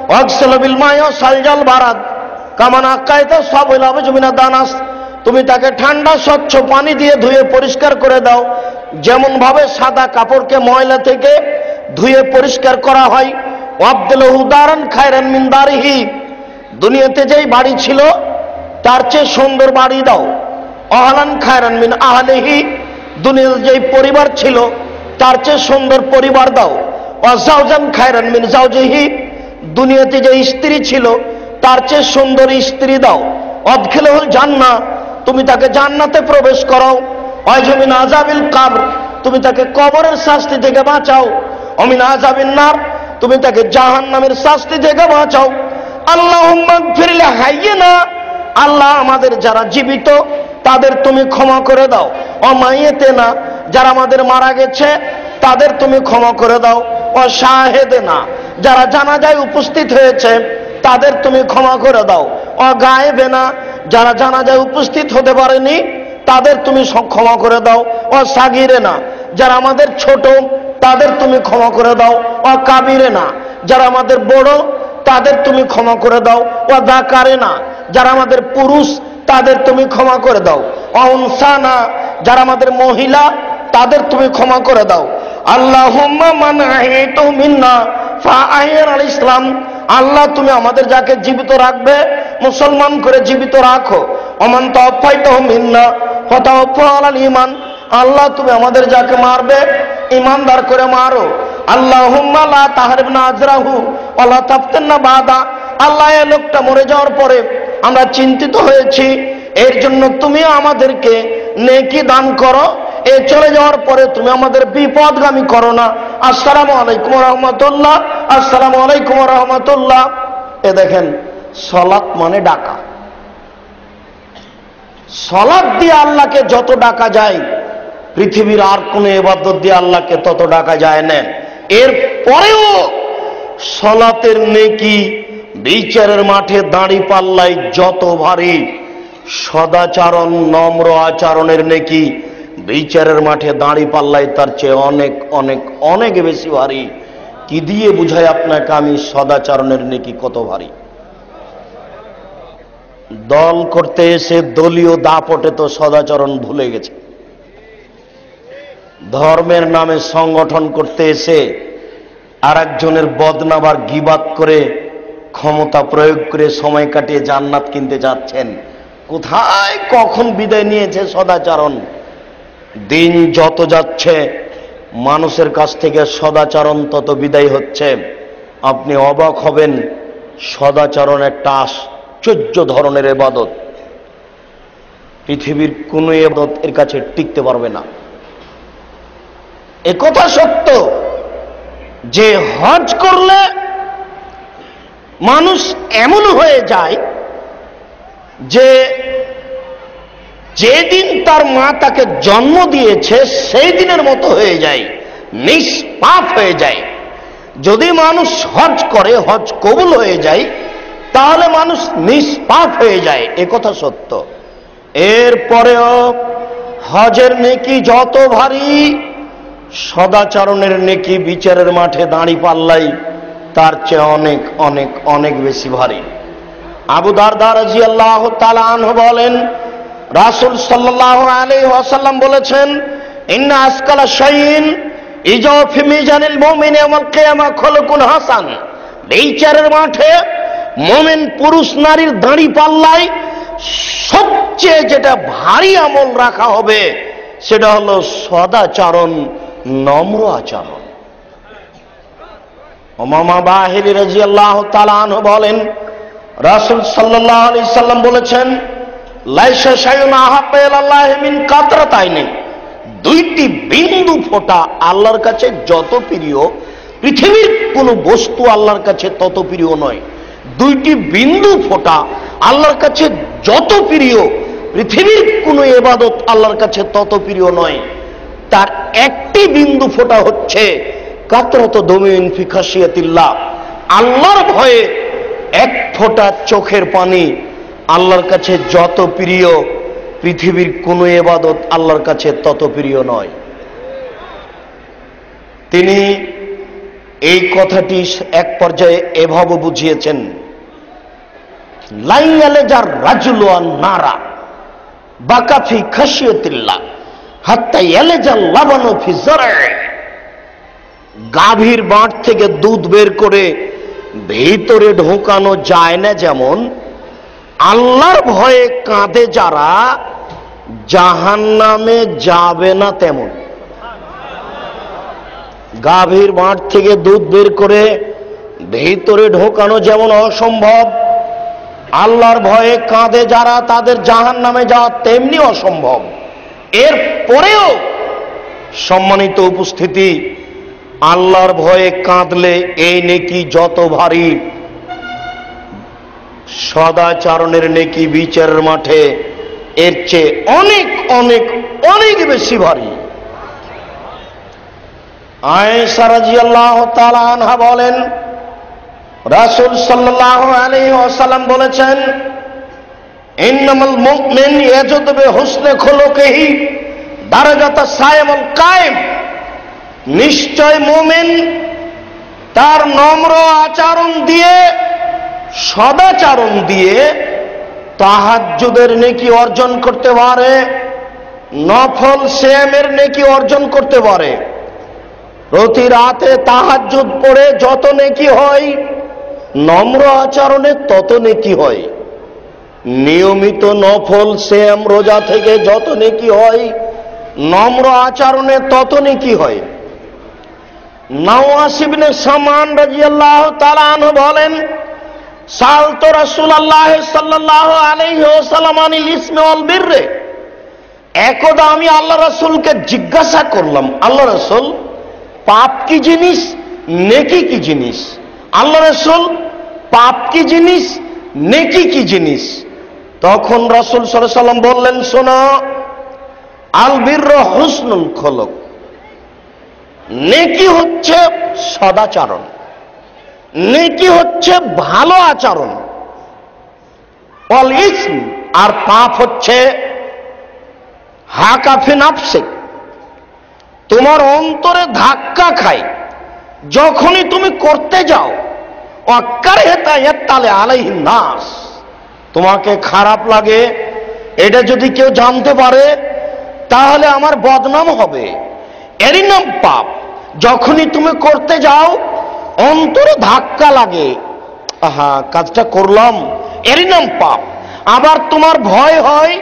ওয়াগসিল বিল মাই সালজাল বারাদ কামান আকাইতা সাবিল আবজমিনা দানাস তুমি তাকে ঠান্ডা স্বচ্ছ পানি দিয়ে ধুয়ে পরিষ্কার করে দাও, যেমন ভাবে সাদা কাপড়কে ময়লা থেকে ধুয়ে পরিষ্কার করা হয়। ওয়াবদুলহু দারান খায়রান মিন দারিহি দুনিয়াতে যেই বাড়ি ছিল তার চেয়ে সুন্দর বাড়ি দাও, আহলান খায়রান মিন আহলিহি দুনিয়ার যেই পরিবার ছিল তার চেয়ে সুন্দর পরিবার দাও, ওয়াজাওজান খায়রান মিন জাওজিহি দুনিয়াতে যে স্ত্রী ছিল তার চেয়ে সুন্দর স্ত্রী দাও, আদখিলহুল জান্নাহ তুমি তাকে জান্নাতে প্রবেশ করাও, ওয়াজমিন আযাবিল কবর তুমি তাকে কবরের শাস্তি থেকে বাঁচাও, অমিন আযাবিন নার তুমি তাকে জাহান্নামের শাস্তি থেকে বাঁচাও। আল্লাহুম্মা গফির লিহাইয়িনা আল্লাহ আমাদের যারা জীবিত তাদের তুমি ক্ষমা করে দাও, অমাইয়েতেনা যারা আমাদের মারা গেছে তাদের তুমি ক্ষমা করে দাও, ও শাহেদেনা যারা জানাজায় উপস্থিত হয়েছে তাদের তুমি ক্ষমা করে দাও, ও গায়েবেনা যারা জানাজায় উপস্থিত হতে পারেনি তাদের তুমি ক্ষমা করে দাও, ও সাগিরেনা যারা আমাদের ছোট তাদের তুমি ক্ষমা করে দাও, ও কাবিরেনা যারা আমাদের বড় তাদের তুমি ক্ষমা করে দাও, ও যাকারেনা যারা আমাদের পুরুষ তাদের তুমি ক্ষমা করে দাও, ও উনসানা যারা আমাদের মহিলা তাদের তুমি ক্ষমা করে দাও। আল্লাহুম্মা মান আহইতু মিন্না ফাআহির আল ইসলাম আল্লাহ তুমি আমাদের যাকে জীবিত রাখবে মুসলমান করে জীবিত রাখো, ওমান তাওফাইতাহু মিন্না ফাতাওফা আলাল ঈমান আল্লাহ তুমি আমাদের যাকে মারবে ঈমানদার করে মারো। আল্লাহুম্মা লা তাহরিবনা আজরাহু ওয়া লা তাফতিননা বাদা আল্লাহ এই লোকটা মরে যাওয়ার পরে আমরা চিন্তিত হয়েছি, এর জন্য তুমি আমাদেরকে নেকি দান করো, এ চলে যাওয়ার পরে তুমি আমাদের বিপদগামী করো না। আসসালামু আলাইকুম ওয়া রাহমাতুল্লাহ, আসসালামু আলাইকুম ওয়া রাহমাতুল্লাহ। এ দেখেন সালাত মানে ডাকা, সালাত দিয়ে আল্লাহকে যত ডাকা যায় পৃথিবীর আর কোন ইবাদত দিয়ে আল্লাহকে তত ডাকা যায় না। এর পরেও সালাতের নেকি বিচারের মাঠে দাঁড়ি পাল্লাই যত ভারী, সদাচরণ নম্র আচরণের নেকি বিচারের মাঠে দাঁড়ি পাল্লাই তার চেয়ে অনেক অনেক অনেক বেশি ভারী। কি দিয়ে বুঝাই আপনাকে আমি সদাচরণের নেকি কত ভারী? দল করতে এসে দলীয় দাপটে তো সদাচরণ ভুলে গেছে, ধর্মের নামে সংগঠন করতে এসে আর একজনের বদনাম আর গীবাত করে ক্ষমতা প্রয়োগ করে সময় কাটিয়ে জান্নাত কিনতে যাচ্ছেন। কোথায় কখন বিদায় নিয়েছে সদাচরণ? দিন যত যাচ্ছে মানুষের কাছ থেকে সদাচরণ তত বিদায় হচ্ছে। আপনি অবাক হবেন, সদাচরণ একটা আশ্চর্য ধরনের ইবাদত, পৃথিবীর কোন ইবাদত এর কাছে টিকতে পারবে না। একথা সত্য যে হজ করলে মানুষ এমন হয়ে যায় যে যেদিন তার মা তাকে জন্ম দিয়েছে সেই দিনের মতো হয়ে যায়, নিষ্পাপ হয়ে যায়। যদি মানুষ হজ করে, হজ কবুল হয়ে যায়, তাহলে মানুষ নিষ্পাপ হয়ে যায়, একথা সত্য। এরপরেও হজের নেকি যত ভারী, সদাচরণের নেকি বিচারের মাঠে দাঁড়ি পাল্লাই তার চেয়ে অনেক অনেক অনেক বেশি ভারী। আবু দারদা রাদিয়াল্লাহু তাআলা আনহু বলেন, রাসূল সাল্লাল্লাহু আলাইহি ওয়াসাল্লাম বলেছেন, ইন্না আসকালা শাইইন ইজাউ ফি মিজানিল মুমিন ইয়াউমাল কিয়ামা খুলুকুন হাসান। বিচারের মাঠে মুমিন পুরুষ নারীর দাঁড়ি পাল্লাই সবচেয়ে যেটা ভারী আমল রাখা হবে সেটা হলো সদাচরণ, নম্র আচরণ। উমামা বাহিরি রাদিয়াল্লাহু তাআলা আনহু বলেন, রাসূল সাল্লাল্লাহু আলাইহি সাল্লাম বলেছেন, লাইসা শাইউন আহাব্বা ইলাল্লাহি মিন কাতরাতাইনি। দুইটি বিন্দু ফোঁটা আল্লাহর কাছে যত প্রিয়, পৃথিবীর কোন বস্তু আল্লাহর কাছে তত প্রিয় নয়। দুইটি বিন্দু ফোঁটা আল্লাহর কাছে যত প্রিয়, পৃথিবীর কোন ইবাদত আল্লাহর কাছে তত প্রিয় নয়। তার একটি বিন্দু ফোঁটা হচ্ছে কাতরাত দমিন ফি খাশিয়াতিল্লাহ, আল্লাহর ভয়ে এক ফোঁটা চোখের পানি আল্লাহর কাছে যত প্রিয়, পৃথিবীর কোন ইবাদত আল্লাহর কাছে তত প্রিয় নয়। তিনি এই কথাটি এক পর্যায়ে এভাবে বুঝিয়েছেন, লাইয়ালে যার রাজুল নারা বাকা ফি খাশিয়াতিল্লাহ হাত্তা ইয়ালাজাল লাবানু ফি যারআ। গাভীর বাঁট থেকে দুধ বের করে ভিতরে ঢোকানো যায় না, যেমন আল্লাহর ভয়ে কাঁদে যারা জাহান্নামে যাবে না তেমন। গাভীর বাঁট থেকে দুধ বের করে ভিতরে ঢোকানো যেমন অসম্ভব, আল্লাহর ভয়ে কাঁদে যারা তাদের জাহান্নামে যাওয়া তেমনি অসম্ভব। এর পরেও সম্মানিত উপস্থিতি, আল্লাহর ভয়ে কাঁদলে এই নেকি যত ভারী, সদাচরণের নেকি বিচারের মাঠে এর চেয়ে অনেক অনেক অনেক বেশি ভারী। আয়েশা রাদিয়াল্লাহু তাআলা আনহা বলেন, রাসূল সাল্লাল্লাহু আলাইহি ওয়াসাল্লাম বলেছেন, ইন্নামাল মুমিন ইয়াজুদু বিহুসনি খুলুকিহি দারাজাতা সাইমুল কায়েম। নিশ্চয় মুমিন তার নম্র আচরণ দিয়ে, সদাচরণ দিয়ে তাহাজ্জুদের নেকি অর্জন করতে পারে, নফল সিয়ামের নেকি অর্জন করতে পারে। প্রতি রাতে তাহাজ্জুদ পড়ে যত নেকি হয়, নম্র আচরণে তত নেকি হয়। নিয়মিত নফল সিয়াম রোজা থেকে যত নেকি হয়, নম্র আচরণে তত নেকি হয়। নাওয়াস ইবনে সামান রাদিয়াল্লাহু তাআলা আনহু বলেন, সালতু রাসূলুল্লাহ সাল্লাল্লাহু আলাইহি ওয়াসাল্লাম আনিল ইসমি ওয়াল বিররে। একদা আমি আল্লাহ রাসূলকে জিজ্ঞাসা করলাম, আল্লাহ রাসূল, পাপ কি জিনিস, নেকি কি জিনিস? আল্লাহ রাসূল, পাপ কি জিনিস, নেকি কি জিনিস? তখন রাসূল সাল্লাল্লাহু আলাইহি ওয়াসাল্লাম বললেন, শোনো, আল বিররু হুসনুল খুলুক। নেকি হচ্ছে সদাচরণ, নেকি হচ্ছে ভালো আচরণ। ওয়াল ইসম, আর পাপ হচ্ছে হাকা ফি নাফসিক, তোমার অন্তরে ধাক্কা খায় যখনই তুমি করতে যাও। ওয়াকারহাতা ইয়াতালে আলাইহিন নাস, তোমাকে খারাপ লাগে, এটা যদি কেউ জানতে পারে তাহলে আমার বদনাম হবে, এরই নাম পাপ। যখনই তুমি করতে যাও অন্তরে ধাক্কা লাগে, আহা কাজটা করলাম, এরই নাম পাপ। আবার তোমার ভয় হয়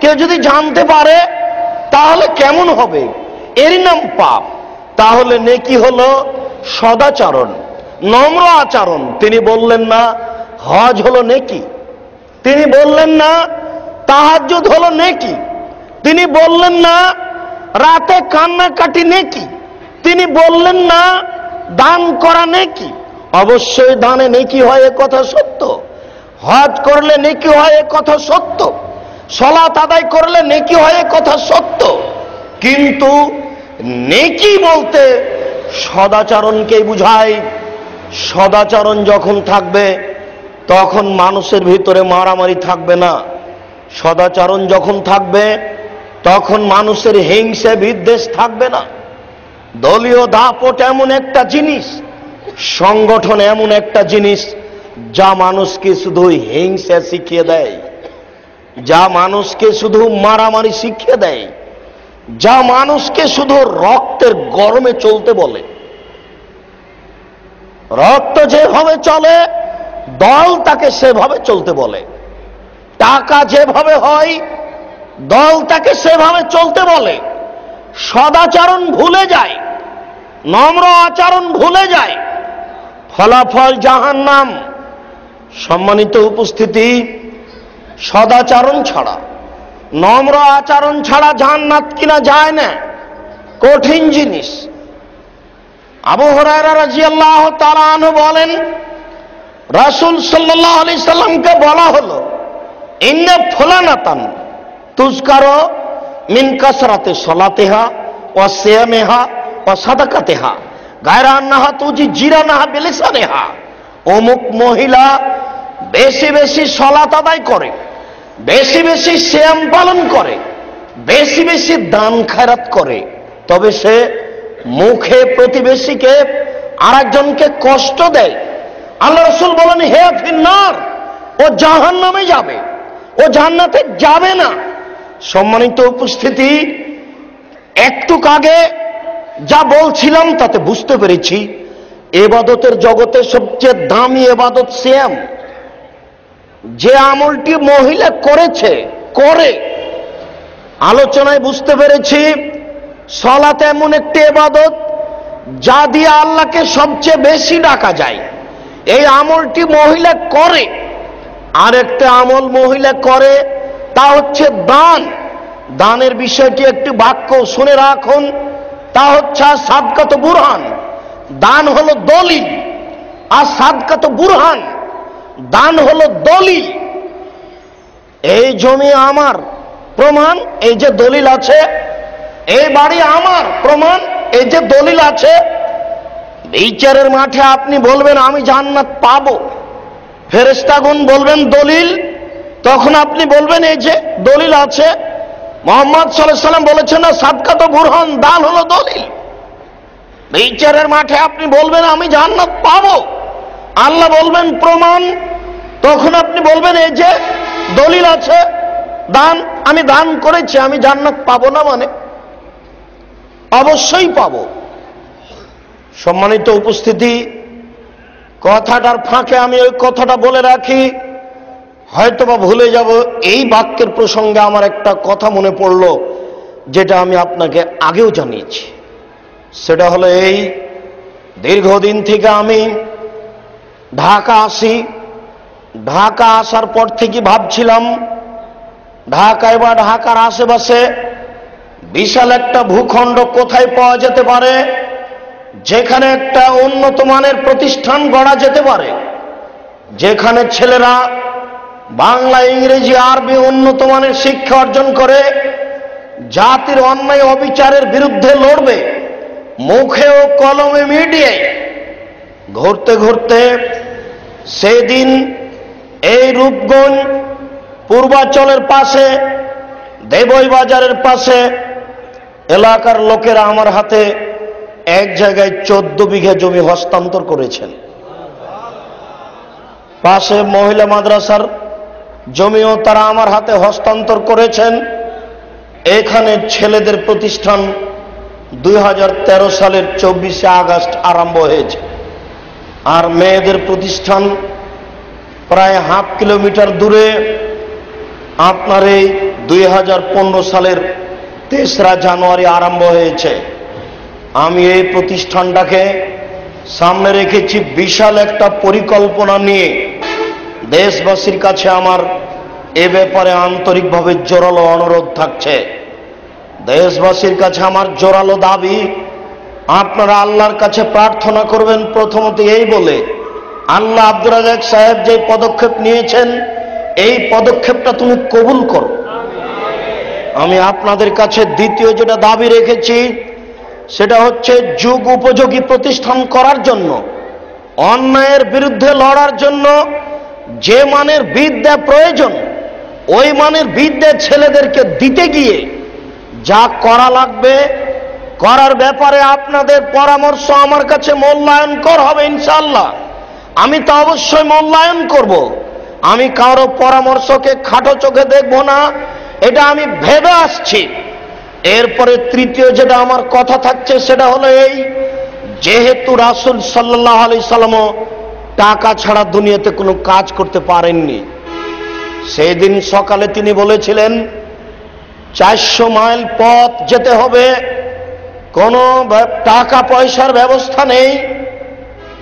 কেউ যদি জানতে পারে তাহলে কেমন হবে, এরই নাম পাপ। তাহলে নেকি হলো সদাচরণ, নম্র আচরণ। তিনি বললেন না হজ হলো নেকি, তিনি বললেন না তাহাজ্জুদ হলো নেকি, তিনি বললেন না রাতে কান্নাকাটি নেকি, তিনি বললেন না দান করা নেকি। অবশ্যই দানে নেকি হয়, এ কথা সত্য। হজ করলে নেকি হয়, এ কথা সত্য। সালাত আদায় করলে নেকি হয়, এ কথা সত্য। কিন্তু নেকি বলতে সদাচরণকেই বুঝায়। সদাচরণ যখন থাকবে তখন মানুষের ভিতরে মারামারি থাকবে না। সদাচরণ যখন থাকবে তখন মানুষের হিংসা বিদ্বেষ থাকবে না। দলীয় দাপট এমন একটা জিনিস, সংগঠন এমন একটা জিনিস যা মানুষকে শুধু হিংসা শিখিয়ে দেয়, যা মানুষকে শুধু মারামারি শিখিয়ে দেয়, যা মানুষকে শুধু রক্তের গরমে চলতে বলে। রক্ত যেভাবে চলে দল তাকে সেভাবে চলতে বলে, টাকা যেভাবে হয় দল তাকে সেভাবে চলতে বলে। সদাচরণ ভুলে যায়, নম্র আচরণ ভুলে যায়, ফলাফল জাহান্নাম। সম্মানিত উপস্থিতি, সদাচরণ ছাড়া, নম্র আচরণ ছাড়া জান্নাত কিনা যায় না, কঠিন জিনিস। আবু হুরায়রা রাদিয়াল্লাহু তাআলা আনহু বলেন, রাসূল সাল্লাল্লাহু আলাইহি সাল্লামকে বলা হলো, ইন্না ফুলানাতান তুযকারু মিন কাসরাতি সালাতিহা ওয়া সিয়ামিহা ওয়া সাদাকাতিহা গায়রা আন্নাহা তুজি জিরানাহা বিলিসানিহা। অমুক মহিলা বেশি বেশি সালাত আদায় করে, বেশি বেশি সিয়াম পালন করে, বেশি বেশি দান খায়রাত করে, তবে সে মুখে প্রতিবেশীকে আরেকজনকে কষ্ট দেয়। আল্লাহ রাসূল বলেন, হে ফিন্নার, ও জাহান্নামে যাবে, ও জান্নাতে যাবে না। সম্মানিত উপস্থিতি, একটু আগে যা বলছিলাম তাতে বুঝতে পেরেছি ইবাদতের জগতে সবচেয়ে দামি ইবাদত সিয়াম। যে আমলটি মহিলা করে আলোচনায় বুঝতে পেরেছি সালাত এমন একটি ইবাদত যা দিয়ে আল্লাহকে সবচেয়ে বেশি ডাকা যায়। এই আমলটি মহিলা করে। আরেকটা আমল মহিলা করে, তা হচ্ছে দান। দানের বিষয়টি একটি বাক্য শুনে রাখুন, তা হচ্ছে সাদকাত বুরহান। দান হলো দলিল, আর সাদকাত বুরহান, দান হলো দলিল। এই জমি আমার, প্রমাণ এই যে দলিল আছে। এই বাড়ি আমার, প্রমাণ এই যে দলিল আছে। বিচারের মাঠে আপনি বলবেন আমি জান্নাত পাবো, ফেরেশতাগণ বলবেন দলিল, তখন আপনি বলবেন এই যে দলিল আছে। মুহাম্মদ সাল্লাল্লাহু আলাইহি ওয়াসাল্লাম বলেছেন না, সাদকাত বুরহান, দান হলো দলিল। বিচারের মাঠে আপনি বলবেন আমি জান্নাত পাবো, আল্লাহ বলবেন প্রমাণ, তখন আপনি বলবেন এই যে দলিল আছে, দান, আমি দান করেছি, আমি জান্নাত পাবো না মানে? অবশ্যই পাবো। সম্মানিত উপস্থিতি, কথাটার ফাঁকে আমি ওই কথাটা বলে রাখি, হয়তোবা ভুলে যাব। এই বাক্যের প্রসঙ্গে আমার একটা কথা মনে পড়ল, যেটা আমি আপনাকে আগেও জানিয়েছি। সেটা হলো এই, দীর্ঘদিন থেকে আমি ঢাকা আসি। ঢাকা আসার পর থেকে ভাবছিলাম ঢাকায় বা ঢাকার আশেপাশে বিশাল একটা ভূখণ্ড কোথায় পাওয়া যেতে পারে, যেখানে একটা উন্নত মানের প্রতিষ্ঠান গড়া যেতে পারে, যেখানে ছেলেরা বাংলা, ইংরেজি, আরবি উন্নত মানের শিক্ষা অর্জন করে জাতির অন্যায় অবিচারের বিরুদ্ধে লড়বে, মুখে ও কলমে মিডিয়ায়। ঘুরতে ঘুরতে সেদিন এই রূপগঞ্জ পূর্বাচলের পাশে, দেবই বাজারের পাশে এলাকার লোকেরা আমার হাতে এক জায়গায় 14 বিঘা জমি হস্তান্তর করেছেন। পাশে মহিলা মাদ্রাসার জমিও তারা আমার হাতে হস্তান্তর করেছেন। এখানে ছেলেদের প্রতিষ্ঠান 2013 সালের 24শে আগস্ট আরম্ভ হয়েছে, আর মেয়েদের প্রতিষ্ঠান প্রায় হাফ কিলোমিটার দূরে আপনার এই 2015 সালের 3রা জানুয়ারি আরম্ভ হয়েছে। আমি এই প্রতিষ্ঠানটাকে সামনে রেখেছি বিশাল একটা পরিকল্পনা নিয়ে। দেশবাসীর কাছে আমার এ ব্যাপারে আন্তরিকভাবে জোরালো অনুরোধ থাকছে। দেশবাসীর কাছে আমার জোরালো দাবি, আপনারা আল্লাহর কাছে প্রার্থনা করবেন প্রথমত এই বলে, আল্লাহ আব্দুর রাজ্জাক সাহেব যে পদক্ষেপ নিয়েছেন, এই পদক্ষেপটা তুমি কবুল করো। আমি আপনাদের কাছে দ্বিতীয় যেটা দাবি রেখেছি, সেটা হচ্ছে যুগ উপযোগী প্রতিষ্ঠান করার জন্য, অন্যায়ের বিরুদ্ধে লড়ার জন্য যে মানের বিদ্যা প্রয়োজন, ওই মানের বিদ্যা ছেলেদেরকে দিতে গিয়ে যা করা লাগবে, করার ব্যাপারে আপনাদের পরামর্শ আমার কাছে মূল্যায়নকর হবে ইনশাআল্লাহ। আমি তো অবশ্যই মূল্যায়ন করব। আমি কারো পরামর্শকে খাটো চোখে দেখব না, এটা আমি ভেবে আসছি। এরপরে তৃতীয় যেটা আমার কথা থাকছে সেটা হলো এই, যেহেতু রাসূল সাল্লাল্লাহু আলাইহি সাল্লামও টাকা ছাড়া দুনিয়াতে কোনো কাজ করতে পারেননি, সেই দিন সকালে তিনি বলেছিলেন 400 মাইল পথ যেতে হবে, কোনো টাকা পয়সার ব্যবস্থা নেই,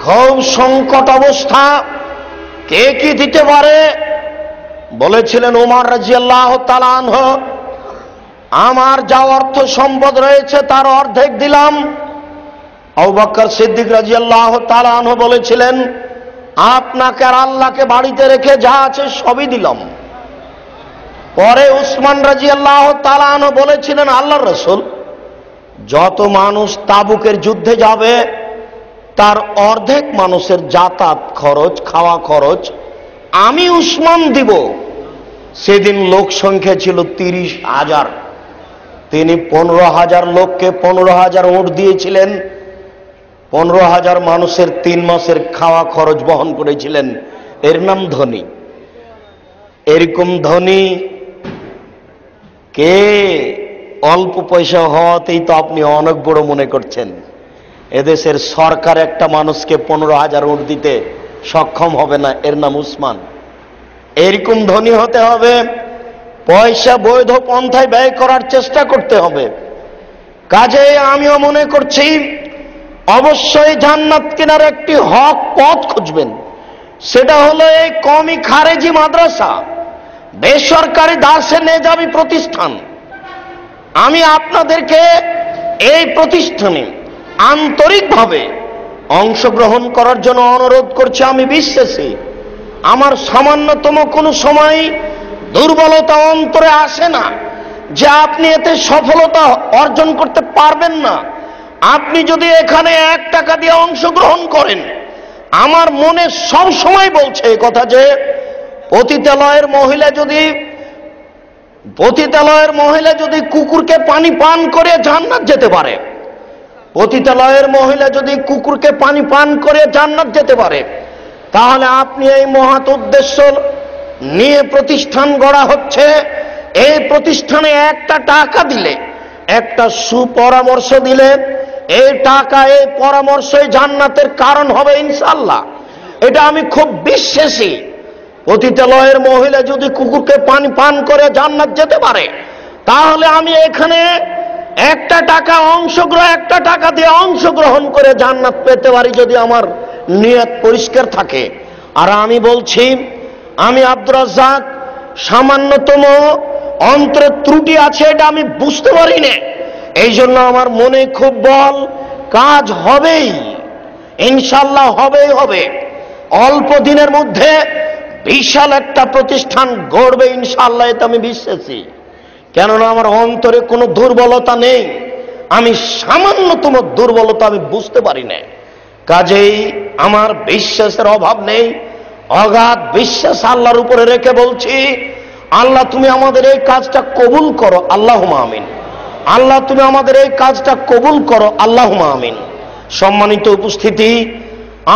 খুব সংকট অবস্থা, কে কি দিতে পারে? বলেছিলেন ওমর রাদিয়াল্লাহু তাআলা আনহু, আমার যা অর্থ সম্পদ রয়েছে তার অর্ধেক দিলাম। আবু বকর সিদ্দিক রাদিয়াল্লাহু তাআলা আনহু বলেছিলেন, আপনাকে আর আল্লাহকে বাড়িতে রেখে যা আছে সবই দিলাম। পরে উসমান রাদিয়াল্লাহু তাআলা আনহু বলেছিলেন, আল্লাহর রাসূল, যত মানুষ তাবুকের যুদ্ধে যাবে তার অর্ধেক মানুষের যাতায়াত খরচ, খাওয়া খরচ আমি উসমান দিব। সেদিন লোক সংখ্যা ছিল 30,000। তিনি 15,000 লোককে 15,000 উট দিয়েছিলেন। 15,000 মানুষের 3 মাসের খাওয়া খরচ বহন করেছিলেন। এর নাম ধনী। এরকম ধনী কে? অল্প পয়সা হওয়াতেই তো আপনি অনেক বড় মনে করছেন। এদেশের সরকার একটা মানুষকে 15,000 উট দিতে সক্ষম হবে না। এর নাম উসমান। এরকম ধনী হতে হবে, পয়সা বৈধ পন্থায় ব্যয় করার চেষ্টা করতে হবে। কাজে আমিও মনে করছি অবশ্যই জান্নাত কেনার একটি হক পথ খুঁজবেন। সেটা হলো এই কওমি খারেজি মাদ্রাসা, বেসরকারি দার্সে নেজাবি প্রতিষ্ঠান। আমি আপনাদেরকে এই প্রতিষ্ঠানে আন্তরিকভাবে অংশগ্রহণ করার জন্য অনুরোধ করছি। আমি বিশ্বাসী আমার সামান্যতম কোনো সময় দুর্বলতা অন্তরে আসে না যে আপনি এতে সফলতা অর্জন করতে পারবেন না। আপনি যদি এখানে 1 টাকা দিয়ে অংশগ্রহণ করেন, আমার মনে সব সময় বলছে এই কথা যে পতিতালয়ের মহিলা যদি কুকুরকে পানি পান করে জান্নাত যেতে পারে, পতিতালয়ের মহিলা যদি কুকুরকে পানি পান করে জান্নাত যেতে পারে, তাহলে আপনি এই মহৎ উদ্দেশ্য নিয়ে প্রতিষ্ঠান গড়া হচ্ছে। এই প্রতিষ্ঠানে 1টা টাকা দিলে, একটা সুপরামর্শ দিলে, এই টাকা, এই পরামর্শই জান্নাতের কারণ হবে ইনশাআল্লাহ। এটা আমি খুব বিশ্বাসী। পতিতালয়ের মহিলা যদি কুকুরকে পানি পান করে জান্নাত যেতে পারে, তাহলে আমি এখানে 1টা টাকা দিয়ে অংশগ্রহণ করে জান্নাত পেতে পারি যদি আমার নিয়ত পরিষ্কার থাকে। আর আমি বলছি, আমি আব্দুর রাজ্জাক সামান্যতম অন্তরে ত্রুটি আছে, এটা আমি বুঝতে পারি না। এই জন্য আমার মনে খুব বল, কাজ হবেই ইনশাআল্লাহ, হবেই হবে। অল্প দিনের মধ্যে বিশাল একটা প্রতিষ্ঠান গড়বে ইনশাআল্লাহ, এটা আমি বিশ্বাসী। কেননা আমার অন্তরে কোনো দুর্বলতা নেই। আমি সামান্যতম দুর্বলতা আমি বুঝতে পারি না। কাজেই আমার বিশ্বাসের অভাব নেই। অগাধ বিশ্বাস আল্লাহর উপরে রেখে বলছি, আল্লাহ তুমি আমাদের এই কাজটা কবুল করো, আল্লাহুম্মা আমিন। আল্লাহ তুমি আমাদের এই কাজটা কবুল করো, আল্লাহুম্মা আমিন। সম্মানিত উপস্থিতি,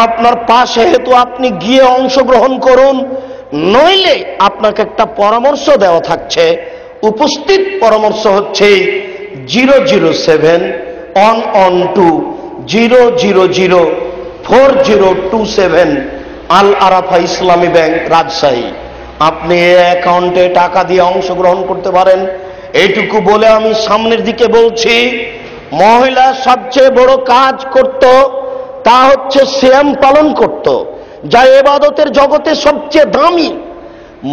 আপনার পাশে হেতু আপনি গিয়ে অংশগ্রহণ করুন, নইলে আপনাকে একটা পরামর্শ দেওয়া থাকছে। উপস্থিত পরামর্শ হচ্ছে 007-112-000-4027 আল আরাফা ইসলামী ব্যাংক, রাজশাহী। আপনি এই অ্যাকাউন্টে টাকা দিয়ে অংশগ্রহণ করতে পারেন। এইটুকু বলে আমি সামনের দিকে বলছি, মহিলা সবচেয়ে বড় কাজ করত তা হচ্ছে সিয়াম পালন করত, যা ইবাদতের জগতে সবচেয়ে দামি।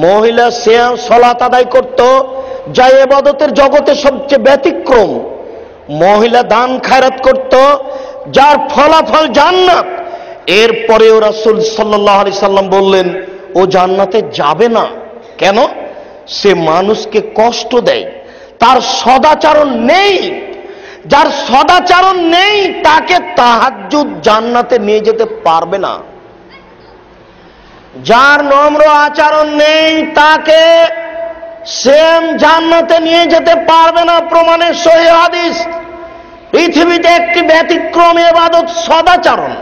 মহিলা সিয়াম সালাত আদায় করত, যা ইবাদতের জগতে সবচেয়ে ব্যতিক্রম। মহিলা দান খায়রাত করত, যার ফলাফল জান্নাত। এরপরেও রাসূল সাল্লাল্লাহু আলাইহি সাল্লাম বললেন, ও জান্নাতে যাবে না। কেন? সে মানুষকে কষ্ট দেয়, তার সদাচরণ নেই। যার সদাচরণ নেই তাকে তাহাজ্জুদ জান্নাতে নিয়ে যেতে পারবে না। যার নম্র আচরণ নেই তাকে সেম জান্নাতে নিয়ে যেতে পারবে না। প্রমাণের সহিহ হাদিস। পৃথিবীতে একটি ব্যতিক্রম ইবাদত সদাচরণ,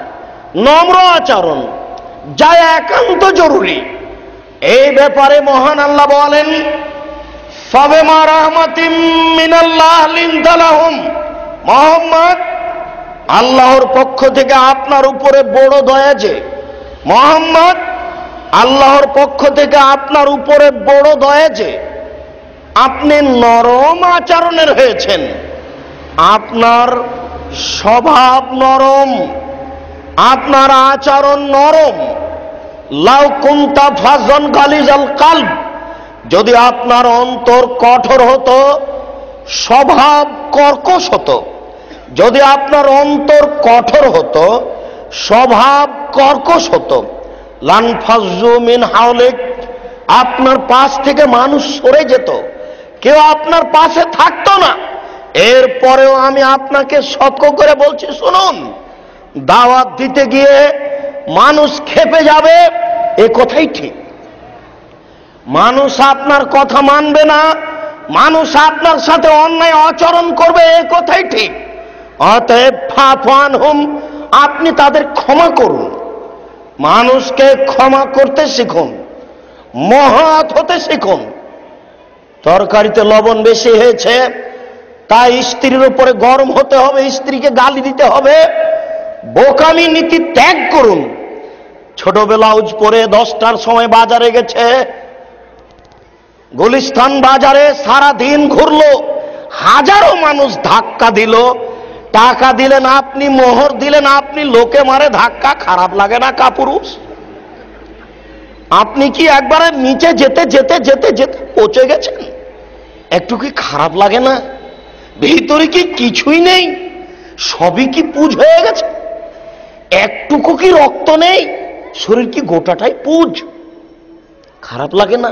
নম্র আচরণ, যা একান্ত জরুরি। এই ব্যাপারে মহান আল্লাহ বলেন, ফাবিমা রাহমাতিম মিনাল্লাহ লিনতা লাহুম। মুহাম্মদ, আল্লাহর পক্ষ থেকে আপনার উপরে বড় দয়া যে, মুহাম্মদ, আল্লাহর পক্ষ থেকে আপনার উপরে বড় দয়া যে আপনি নরম আচরণের হয়েছেন। আপনার স্বভাব নরম, আপনার আচরণ নরম। লাউ কুনতা ফাযান গালিজাল কালব, যদি আপনার অন্তর কঠোর হতো, স্বভাব কর্কশ হতো, যদি আপনার অন্তর কঠোর হতো, স্বভাব কর্কশ হতো, লানফাজ্জু মিন হাওলিক, আপনার পাশ থেকে মানুষ সরে যেত, কেউ আপনার পাশে থাকতো না। এরপরেও আমি আপনাকে সতর্ক করে বলছি, শুনুন, দাওয়াত দিতে গিয়ে মানুষ ক্ষেপে যাবে, এ কথাই ঠিক। মানুষ আপনার কথা মানবে না, মানুষ আপনার সাথে অন্যায় আচরণ করবে, এ কথাই ঠিক। অতএব ফাফু আনহুম, আপনি তাদের ক্ষমা করুন। মানুষকে ক্ষমা করতে শিখুন, মহৎ হতে শিখুন। তরকারিতে লবণ বেশি হয়েছে, তাই স্ত্রীর উপরে গরম হতে হবে, স্ত্রীকে গালি দিতে হবে, বোকামি নীতি ত্যাগ করুন। ছোট ব্লাউজ পরে 10টার সময় বাজারে গেছে, গুলিস্তান বাজারে সারা দিন ঘুরলো, হাজারো মানুষ ধাক্কা দিল, টাকা দিলেন আপনি, মোহর দিলেন আপনি, লোকে মারে ধাক্কা, খারাপ লাগে না কাপুরুষ? আপনি কি একবারে নিচে যেতে যেতে যেতে যেতে পৌঁছে গেছেন? একটু কি খারাপ লাগে না? ভিতরে কি কিছুই নেই, সবই কি পুজ হয়ে গেছে? একটুকু কি রক্ত নেই, শরীর কি গোটাটাই পুজ? খারাপ লাগে না?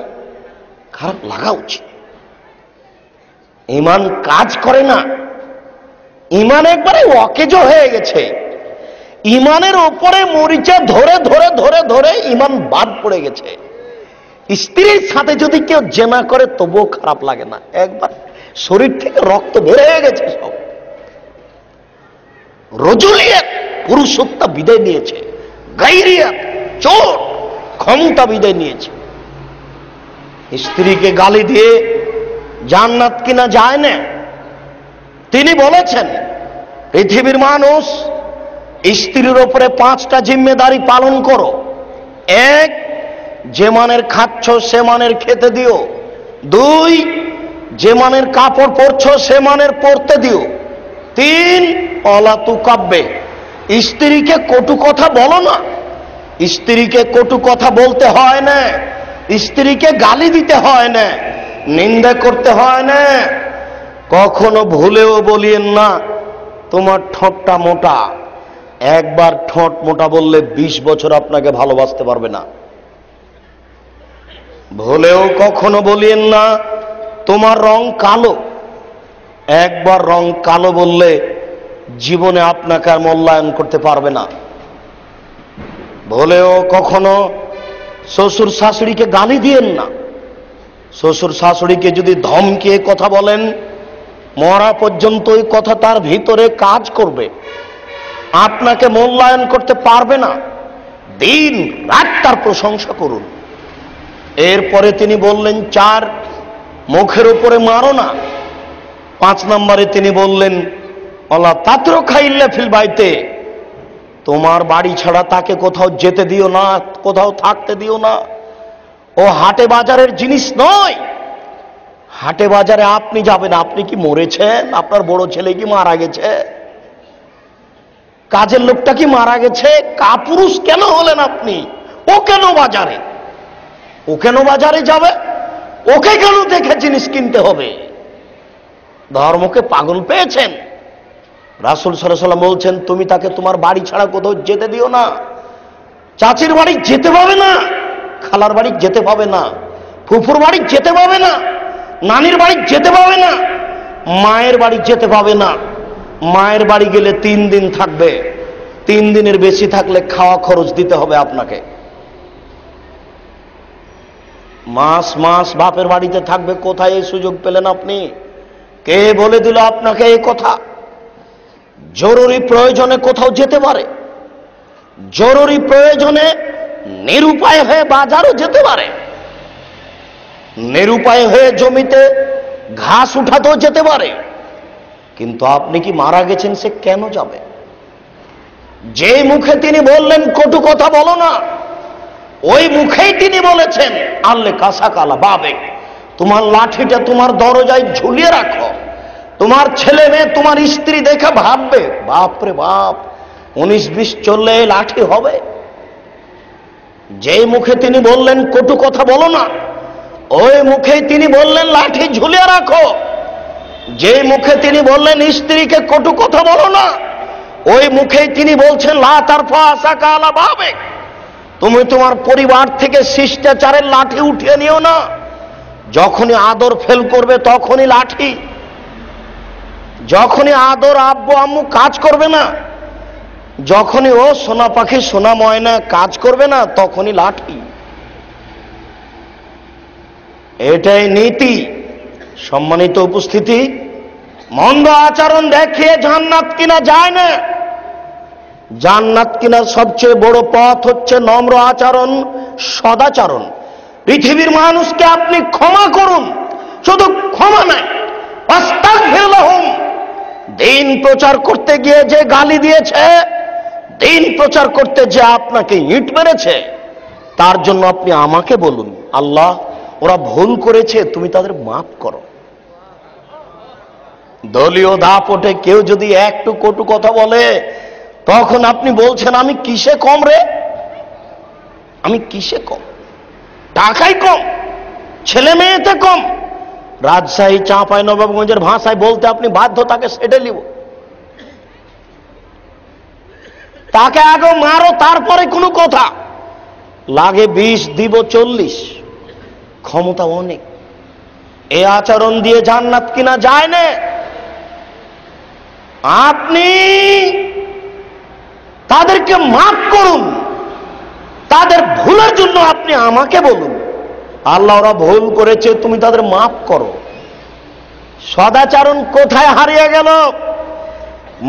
খারাপ লাগা উচিত। ঈমান কাজ করে না, ঈমান একবারে অকেজ হয়ে গেছে। ঈমানের ওপরে মরিচা ধরে ধরে ধরে ধরে ঈমান বাদ পড়ে গেছে। স্ত্রীর সাথে যদি কেউ জেনা করে তবুও খারাপ লাগে না, একবার শরীর থেকে রক্ত বের হয়ে গেছে সব। রজুলিয়াত পুরুষত্ব বিদায় নিয়েছে, গাইরিয়াত চোর ক্ষমতা বিদায় নিয়েছে। স্ত্রীকে গালি দিয়ে জান্নাত কিনা যায় না। তিনি বলেছেন, পৃথিবীর মানুষ, স্ত্রীর উপরে 5টা জিম্মেদারি পালন করো। 1, যে মানের খাচ্ছ সে মানের খেতে দিও। 2, যে মানের কাপড় পরছ সে মানের পরতে দিও। 3, অলা তুকাব্বে, স্ত্রীকে কটু কথা বলো না। স্ত্রীকে কটু কথা বলতে হয় না, স্ত্রীকে গালি দিতে হয় না, নিন্দা করতে হয় না। কখনো ভুলেও বলিয়েন না তোমার ঠোঁটটা মোটা। একবার ঠোঁট মোটা বললে 20 বছর আপনাকে ভালোবাসতে পারবে না। ভুলেও কখনো বলিয়েন না তোমার রং কালো। একবার রং কালো বললে জীবনে আপনাকে আর মূল্যায়ন করতে পারবে না। ভুলেও কখনো শ্বশুর শাশুড়িকে গালি দিয়েন না। শ্বশুর শাশুড়িকে যদি ধমকিয়ে কথা বলেন, মরা পর্যন্ত ওই কথা তার ভিতরে কাজ করবে, আপনাকে মূল্যায়ন করতে পারবে না। দিন রাত তার প্রশংসা করুন। এরপরে তিনি বললেন 4, মুখের উপরে মারো না। 5 নম্বরে তিনি বললেন, অলা তাত্র খাইল্লা ফিল বাইতে, তোমার বাড়ি ছাড়া তাকে কোথাও যেতে দিও না, কোথাও থাকতে দিও না। ও হাটে বাজারের জিনিস নয়। হাটে বাজারে আপনি যাবেন, আপনি কি মরেছেন? আপনার বড় ছেলে কি মারা গেছে? কাজের লোকটা কি মারা গেছে? কাপুরুষ কেন হলেন আপনি? ও কেন বাজারে? ও কেন বাজারে যাবে? ওকে কেন দেখে জিনিস কিনতে হবে? ধর্মকে পাগল পেয়েছেন? রাসূল সাল্লাল্লাহু আলাইহি ওয়াসাল্লাম বলছেন, তুমি তাকে তোমার বাড়ি ছাড়া কোথাও যেতে দিও না। চাচির বাড়ি যেতে পাবে না, খালার বাড়ি যেতে পাবে না, ফুফুর বাড়ি যেতে পাবে না, নানির বাড়ি যেতে পাবে না, মায়ের বাড়ি যেতে পাবে না। মায়ের বাড়ি গেলে 3 দিন থাকবে, 3 দিনের বেশি থাকলে খাওয়া খরচ দিতে হবে আপনাকে। মাস মাস বাপের বাড়িতে থাকবে, কোথায় এই সুযোগ পেলেন আপনি? কে বলে দিল আপনাকে এই কথা? জরুরি প্রয়োজনে কোথাও যেতে পারে, জরুরি প্রয়োজনে নিরুপায় হয়ে বাজারও যেতে পারে, নিরুপায় হয়ে জমিতে ঘাস উঠাতেও যেতে পারে। কিন্তু আপনি কি মারা গেছেন, সে কেন যাবে? যে মুখে তিনি বললেন কটু কথা বলো না, ওই মুখেই তিনি বলেছেন, আল্লে কাসা কালা বাবে, তোমার লাঠিটা তোমার দরজায় ঝুলিয়ে রাখো। তোমার ছেলে মেয়ে, তোমার স্ত্রী দেখে ভাববে, বাপরে বাপ, 19-20 চললে লাঠি হবে। যে মুখে তিনি বললেন কটু কথা বলো না, ওই মুখেই তিনি বললেন লাঠি ঝুলিয়ে রাখো। যে মুখে তিনি বললেন স্ত্রীকে কটু কথা বলো না, ওই মুখেই তিনি বলছেন লা তারফা আসাকা আলা বাবে, তুমি তোমার পরিবার থেকে শিষ্টাচারের লাঠি উঠিয়ে নিও না। যখনই আদর ফেল করবে তখনই লাঠি। যখনই আদর আব্বু আম্মু কাজ করবে না, যখনই ও সোনা পাখি সোনা ময়না কাজ করবে না, তখনই লাঠি। এটাই নীতি। সম্মানিত উপস্থিতি, মন্দ আচরণ দেখিয়ে জান্নাত কিনা যায় না। জান্নাত কিনা সবচেয়ে বড় পথ হচ্ছে নম্র আচরণ, সদাচরণ। পৃথিবীর মানুষকে আপনি ক্ষমা করুন, শুধু ক্ষমা নাই, আস্তাগফির লাহুম। দিন প্রচার করতে গিয়ে যে গালি দিয়েছে, দিন প্রচার করতে যে আপনাকে ইট মেরেছে, তার জন্য আপনি আমাকে বলুন, আল্লাহ ওরা ভুল করেছে, তুমি তাদের মাফ করো। দলীয় দাপটে কেউ যদি একটু কটু কথা বলে, তখন আপনি বলছেন আমি কিসে কম রে, আমি কিসে কম? টাকাই কম, ছেলে মেয়েতে কম। রাজশাহী চাঁপাইনবাবগঞ্জের ভাষায় বলতে আপনি বাধ্য, তাকে সেটে নিব। তাকে আগে মারো, তারপরে কোনো কথা। লাগে 20 দিব 40, ক্ষমতা অনেক। এ আচরণ দিয়ে জান্নাত কিনা যায় না। আপনি তাদেরকে মাফ করুন, তাদের ভুলের জন্য আপনি আমাকে বলুন, আল্লাহ ওরা ভুল করেছে, তুমি তাদের মাফ করো। সদাচরণ কোথায় হারিয়ে গেল?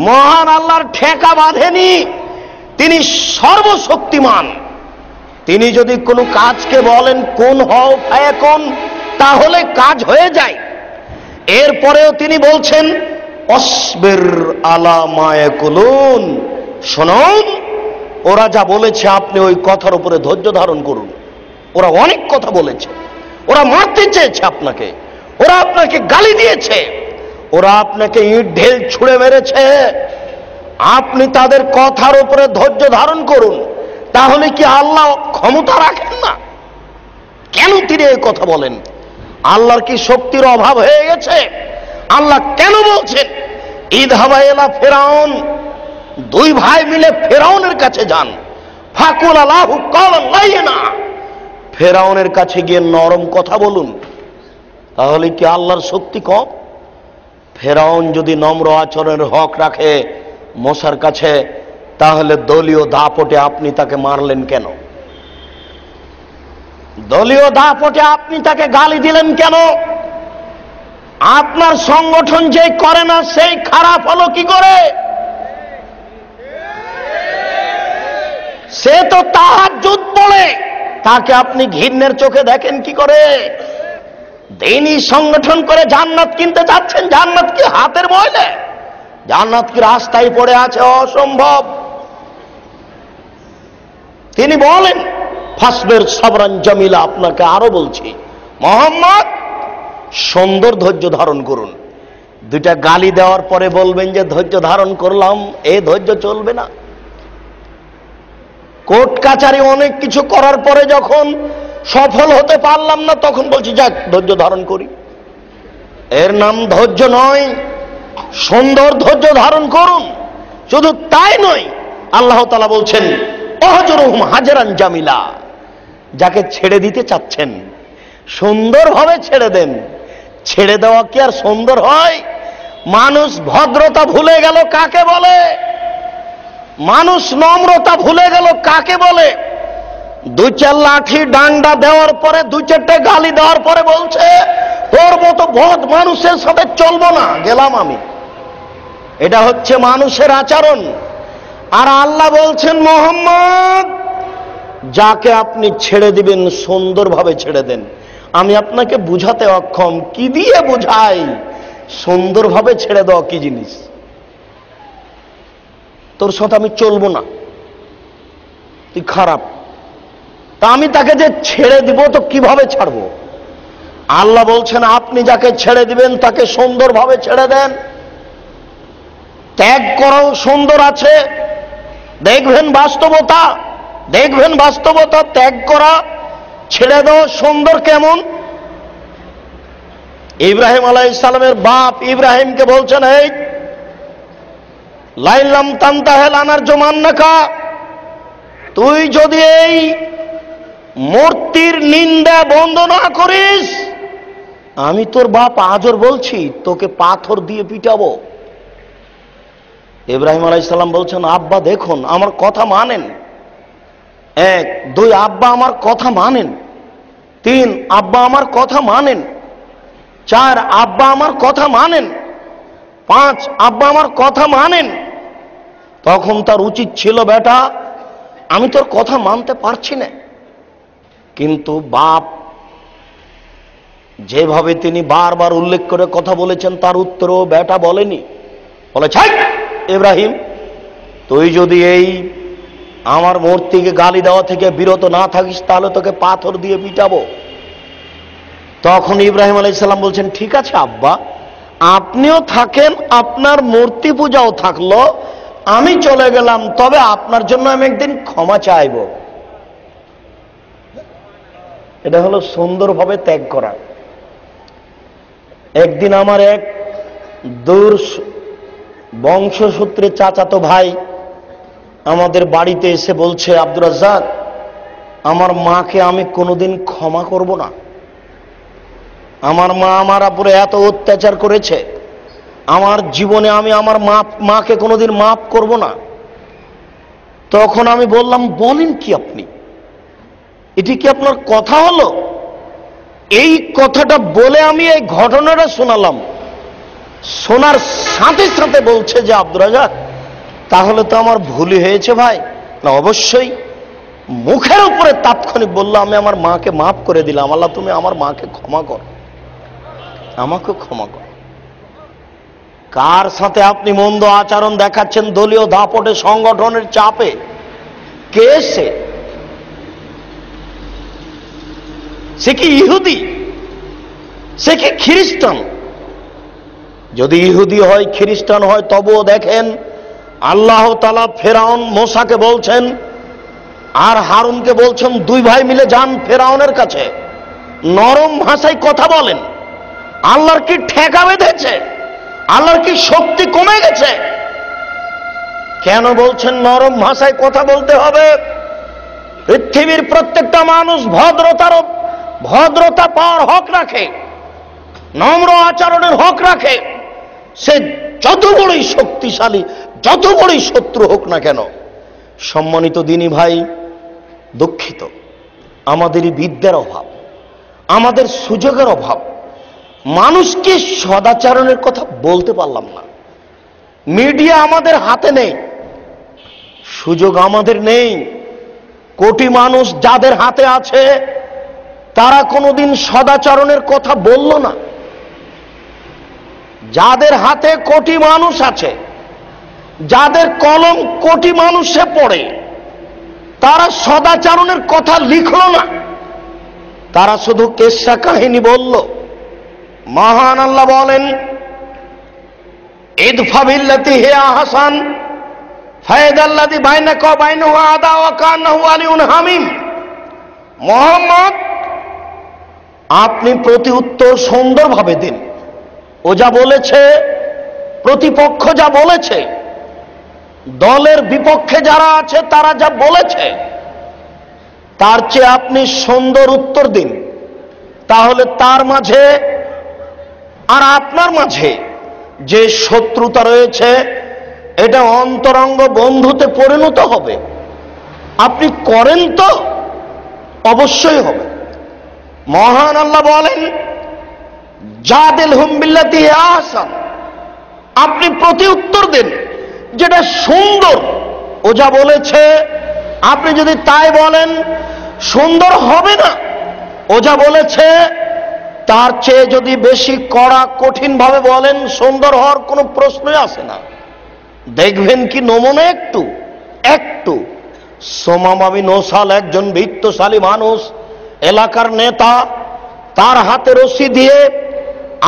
মহান আল্লাহর ঠেকা বাঁধেনি। তিনি সর্বশক্তিমান। তিনি যদি কোনো কাজকে বলেন কুন হও ফায়াকুন, তাহলে কাজ হয়ে যায়। এরপরেও তিনি বলছেন অসবির আলা মা ইয়াকুলুন, শুনুন ওরা যা বলেছে আপনি ওই কথার উপরে ধৈর্য ধারণ করুন। ওরা অনেক কথা বলেছে, ওরা মারতে চেয়েছে আপনাকে, ওরা আপনাকে গালি দিয়েছে, ওরা আপনাকে ইট ঢেল ছুঁড়ে মেরেছে, আপনি তাদের কথার উপরে ধৈর্য ধারণ করুন। তাহলে কি আল্লাহ ক্ষমতা রাখেন না? কেন তিনি এই কথা বলেন? আল্লাহর কি শক্তির অভাব হয়ে গেছে? আল্লাহ কেন বলছেন ইযহাবা ইলা ফিরাউন, দুই ভাই মিলে ফেরাউনের কাছে যান, ফাকুল আলাহু ক্বালান লাইনা, ফেরাউনের কাছে গিয়ে নরম কথা বলুন। তাহলে কি আল্লাহর শক্তি কম? ফেরাউন যদি নম্র আচরণের হক রাখে মূসার কাছে, তাহলে দলীয় দাপটে আপনি তাকে মারলেন কেন? দলীয় দাপটে আপনি তাকে গালি দিলেন কেন? আপনার সংগঠন যে করে না সেই খারাপ হলো কি করে? সে তো তাহাজ্জুদ পড়ে, তাকে আপনি ঘৃণের চোখে দেখেন কি করে? দিনই সংগঠন করে জান্নাত কিনতে চাচ্ছেন। জান্নাত কি হাতের ময়লা? জান্নাত কি রাস্তায় পড়ে আছে? অসম্ভব। তিনি বলেন ফাসবির সাবরান জামিলা। আপনাকে আরো বলছি, মোহাম্মদ সুন্দর ধৈর্য ধারণ করুন। দুইটা গালি দেওয়ার পরে বলবেন যে ধৈর্য ধারণ করলাম, এই ধৈর্য চলবে না। কোর্ট কাচারি অনেক কিছু করার পরে যখন সফল হতে পারলাম না, তখন বলছি যাক ধৈর্য ধারণ করি। এর নাম ধৈর্য নয়। সুন্দর ধৈর্য ধারণ করুন। শুধু তাই নয়, আল্লাহ তাআলা বলছেন ওহজুরহুম হাজরান জামিলা, যাকে ছেড়ে দিতে চাচ্ছেন সুন্দরভাবে ছেড়ে দেন। ছেড়ে দেওয়া কি আর সুন্দর হয়? মানুষ ভদ্রতা ভুলে গেল কাকে বলে? মানুষ নম্রতা ভুলে গেল কাকে বলে? দুই চার লাঠি ডান্ডা দেওয়ার পরে, দুই চারটে গালি দেওয়ার পরে বলছে তোর মতো বদ মানুষের সাথে চলবো না, গেলাম আমি। এটা হচ্ছে মানুষের আচরণ। আর আল্লাহ বলছেন মুহাম্মদ, যাকে আপনি ছেড়ে দিবেন সুন্দরভাবে ছেড়ে দেন। আমি আপনাকে বুঝাতে অক্ষম, কি দিয়ে বুঝাই সুন্দরভাবে ছেড়ে দেওয়া কি জিনিস? তোর সাথে আমি চলবো না, তুই খারাপ। তা আমি তাকে যে ছেড়ে দিব তো কিভাবে ছাড়বো? আল্লাহ বলছেন আপনি যাকে ছেড়ে দিবেন তাকে সুন্দরভাবে ছেড়ে দেন। ত্যাগ করাও সুন্দর আছে, দেখবেন বাস্তবতা, দেখবেন বাস্তবতা। ত্যাগ করা, ছেড়ে দেওয়া সুন্দর কেমন? ইব্রাহিম আলাইহিস সালামের বাপ ইব্রাহিমকে বলছেন এই লাইলাম তানতাহে লানারজুমান্নাকা, তুই যদি এই মূর্তির নিন্দা বন্ধ না করিস, আমি তোর বাপ আজর বলছি তোকে পাথর দিয়ে পিটাবো। ইব্রাহিম আলাইহিস সালাম বলছেন, আব্বা দেখুন আমার কথা মানেন। 1, 2 আব্বা আমার কথা মানেন। 3 আব্বা আমার কথা মানেন। 4 আব্বা আমার কথা মানেন। 5 আব্বা আমার কথা মানেন। তখন তার উচিত ছিল, বেটা আমি তোর কথা মানতে পারছি না। কিন্তু বাপ যেভাবে তিনি বারবার উল্লেখ করে কথা বলেছেন, তার উত্তরও বেটা বলেনি। বলেছে, ইব্রাহিম তুই যদি এই আমার মূর্তিকে গালি দেওয়া থেকে বিরত না থাকিস তাহলে তোকে পাথর দিয়ে পিটাবো। তখন ইব্রাহিম আলাইহিস সালাম বলছেন, ঠিক আছে আব্বা, আপনিও থাকেন, আপনার মূর্তি পূজাও থাকলো, আমি চলে গেলাম, তবে আপনার জন্য আমি একদিন ক্ষমা চাইব। এটা হলো সুন্দরভাবে ত্যাগ করা। একদিন আমার এক দূর বংশসূত্রে চাচাতো ভাই আমাদের বাড়িতে এসে বলছে, আব্দুর রাজ্জাক আমার মাকে আমি কোনোদিন ক্ষমা করব না। আমার মা আমার উপরে এত অত্যাচার করেছে, আমার জীবনে আমি আমার মাকে কোনোদিন মাফ করব না। তখন আমি বললাম, বলেন কি আপনি, এটি কি আপনার কথা হলো? এই কথাটা বলে আমি এই ঘটনাটা শোনালাম। শোনার সাথে সাথে বলছে যে, আব্দুর রাজ্জাক তাহলে তো আমার ভুলই হয়েছে ভাই। না অবশ্যই। মুখের উপরে তাৎক্ষণিক বললো, আমি আমার মাকে মাফ করে দিলাম, আল্লাহ তুমি আমার মাকে ক্ষমা কর, আমাকে ক্ষমা কর। কার সাথে আপনি মন্দ আচরণ দেখাচ্ছেন দলীয় দাপটে, সংগঠনের চাপে? কে সে কি ইহুদি? সে কি খ্রিস্টান? যদি ইহুদি হয়, খ্রিস্টান হয়, তবুও দেখেন আল্লাহ তাআলা ফেরাউন মোসাকে বলছেন আর হারুনকে বলছেন, 2 ভাই মিলে যান ফেরাউনের কাছে, নরম ভাষায় কথা বলেন। আল্লাহর কি ঠেকা বেঁধেছে? আল্লাহর কি শক্তি কমে গেছে? কেন বলছেন নরম ভাষায় কথা বলতে হবে? পৃথিবীর প্রত্যেকটা মানুষ ভদ্রতা পাওয়ার হক রাখে, নম্র আচরণের হক রাখে। সে যত বড়ই শক্তিশালী, যত বড়ই শত্রু হোক না কেন। সম্মানিত দিনী ভাই, দুঃখিত আমাদেরই বিদ্যার অভাব, আমাদের সুযোগের অভাব, মানুষকে সদাচরণের কথা বলতে পারলাম না। মিডিয়া আমাদের হাতে নেই, সুযোগ আমাদের নেই। কোটি মানুষ যাদের হাতে আছে তারা কোনোদিন সদাচরণের কথা বলল না। যাদের হাতে কোটি মানুষ আছে, যাদের কলম কোটি মানুষে পড়ে, তারা সদাচরণের কথা লিখল না, তারা শুধু কেসা কাহিনী বলল। মহান আল্লাহ বলেন, ইদফা বিল্লাতি হিয়া আহসান ফায়দাল্লাযী বাইনাকা ওয়া বাইনাহু আদাওয়া কান্নাহু আলিয়ুন হামিম। মুহাম্মদ আপনি প্রতি উত্তর সুন্দরভাবে দিন। ও যা বলেছে, প্রতিপক্ষ যা বলেছে, দলের বিপক্ষে যারা আছে তারা যা বলেছে, তার চেয়ে আপনি সুন্দর উত্তর দিন। তাহলে তার মাঝে আর আপনার মাঝে যে শত্রুতা রয়েছে, এটা অন্তরঙ্গ বন্ধুতে পরিণত হবে। আপনি করেন তো? অবশ্যই হবে। মহান আল্লাহ বলেন, জাদিলহুম বিল্লাতি হিয়া আহসান, আপনি প্রতি উত্তর দেন যেটা সুন্দর। ও যা বলেছে আপনি যদি তাই বলেন, সুন্দর হবে না। ও যা বলেছে তার চেয়ে যদি বেশি কড়া কঠিন ভাবে বলেন, সুন্দর হওয়ার কোনো প্রশ্নই আসে না। দেখবেন কি নমুনা একটু সোমামা বিন ওসাল একজন বৃত্তশালী মানুষ, এলাকার নেতা, তার হাতে রশি দিয়ে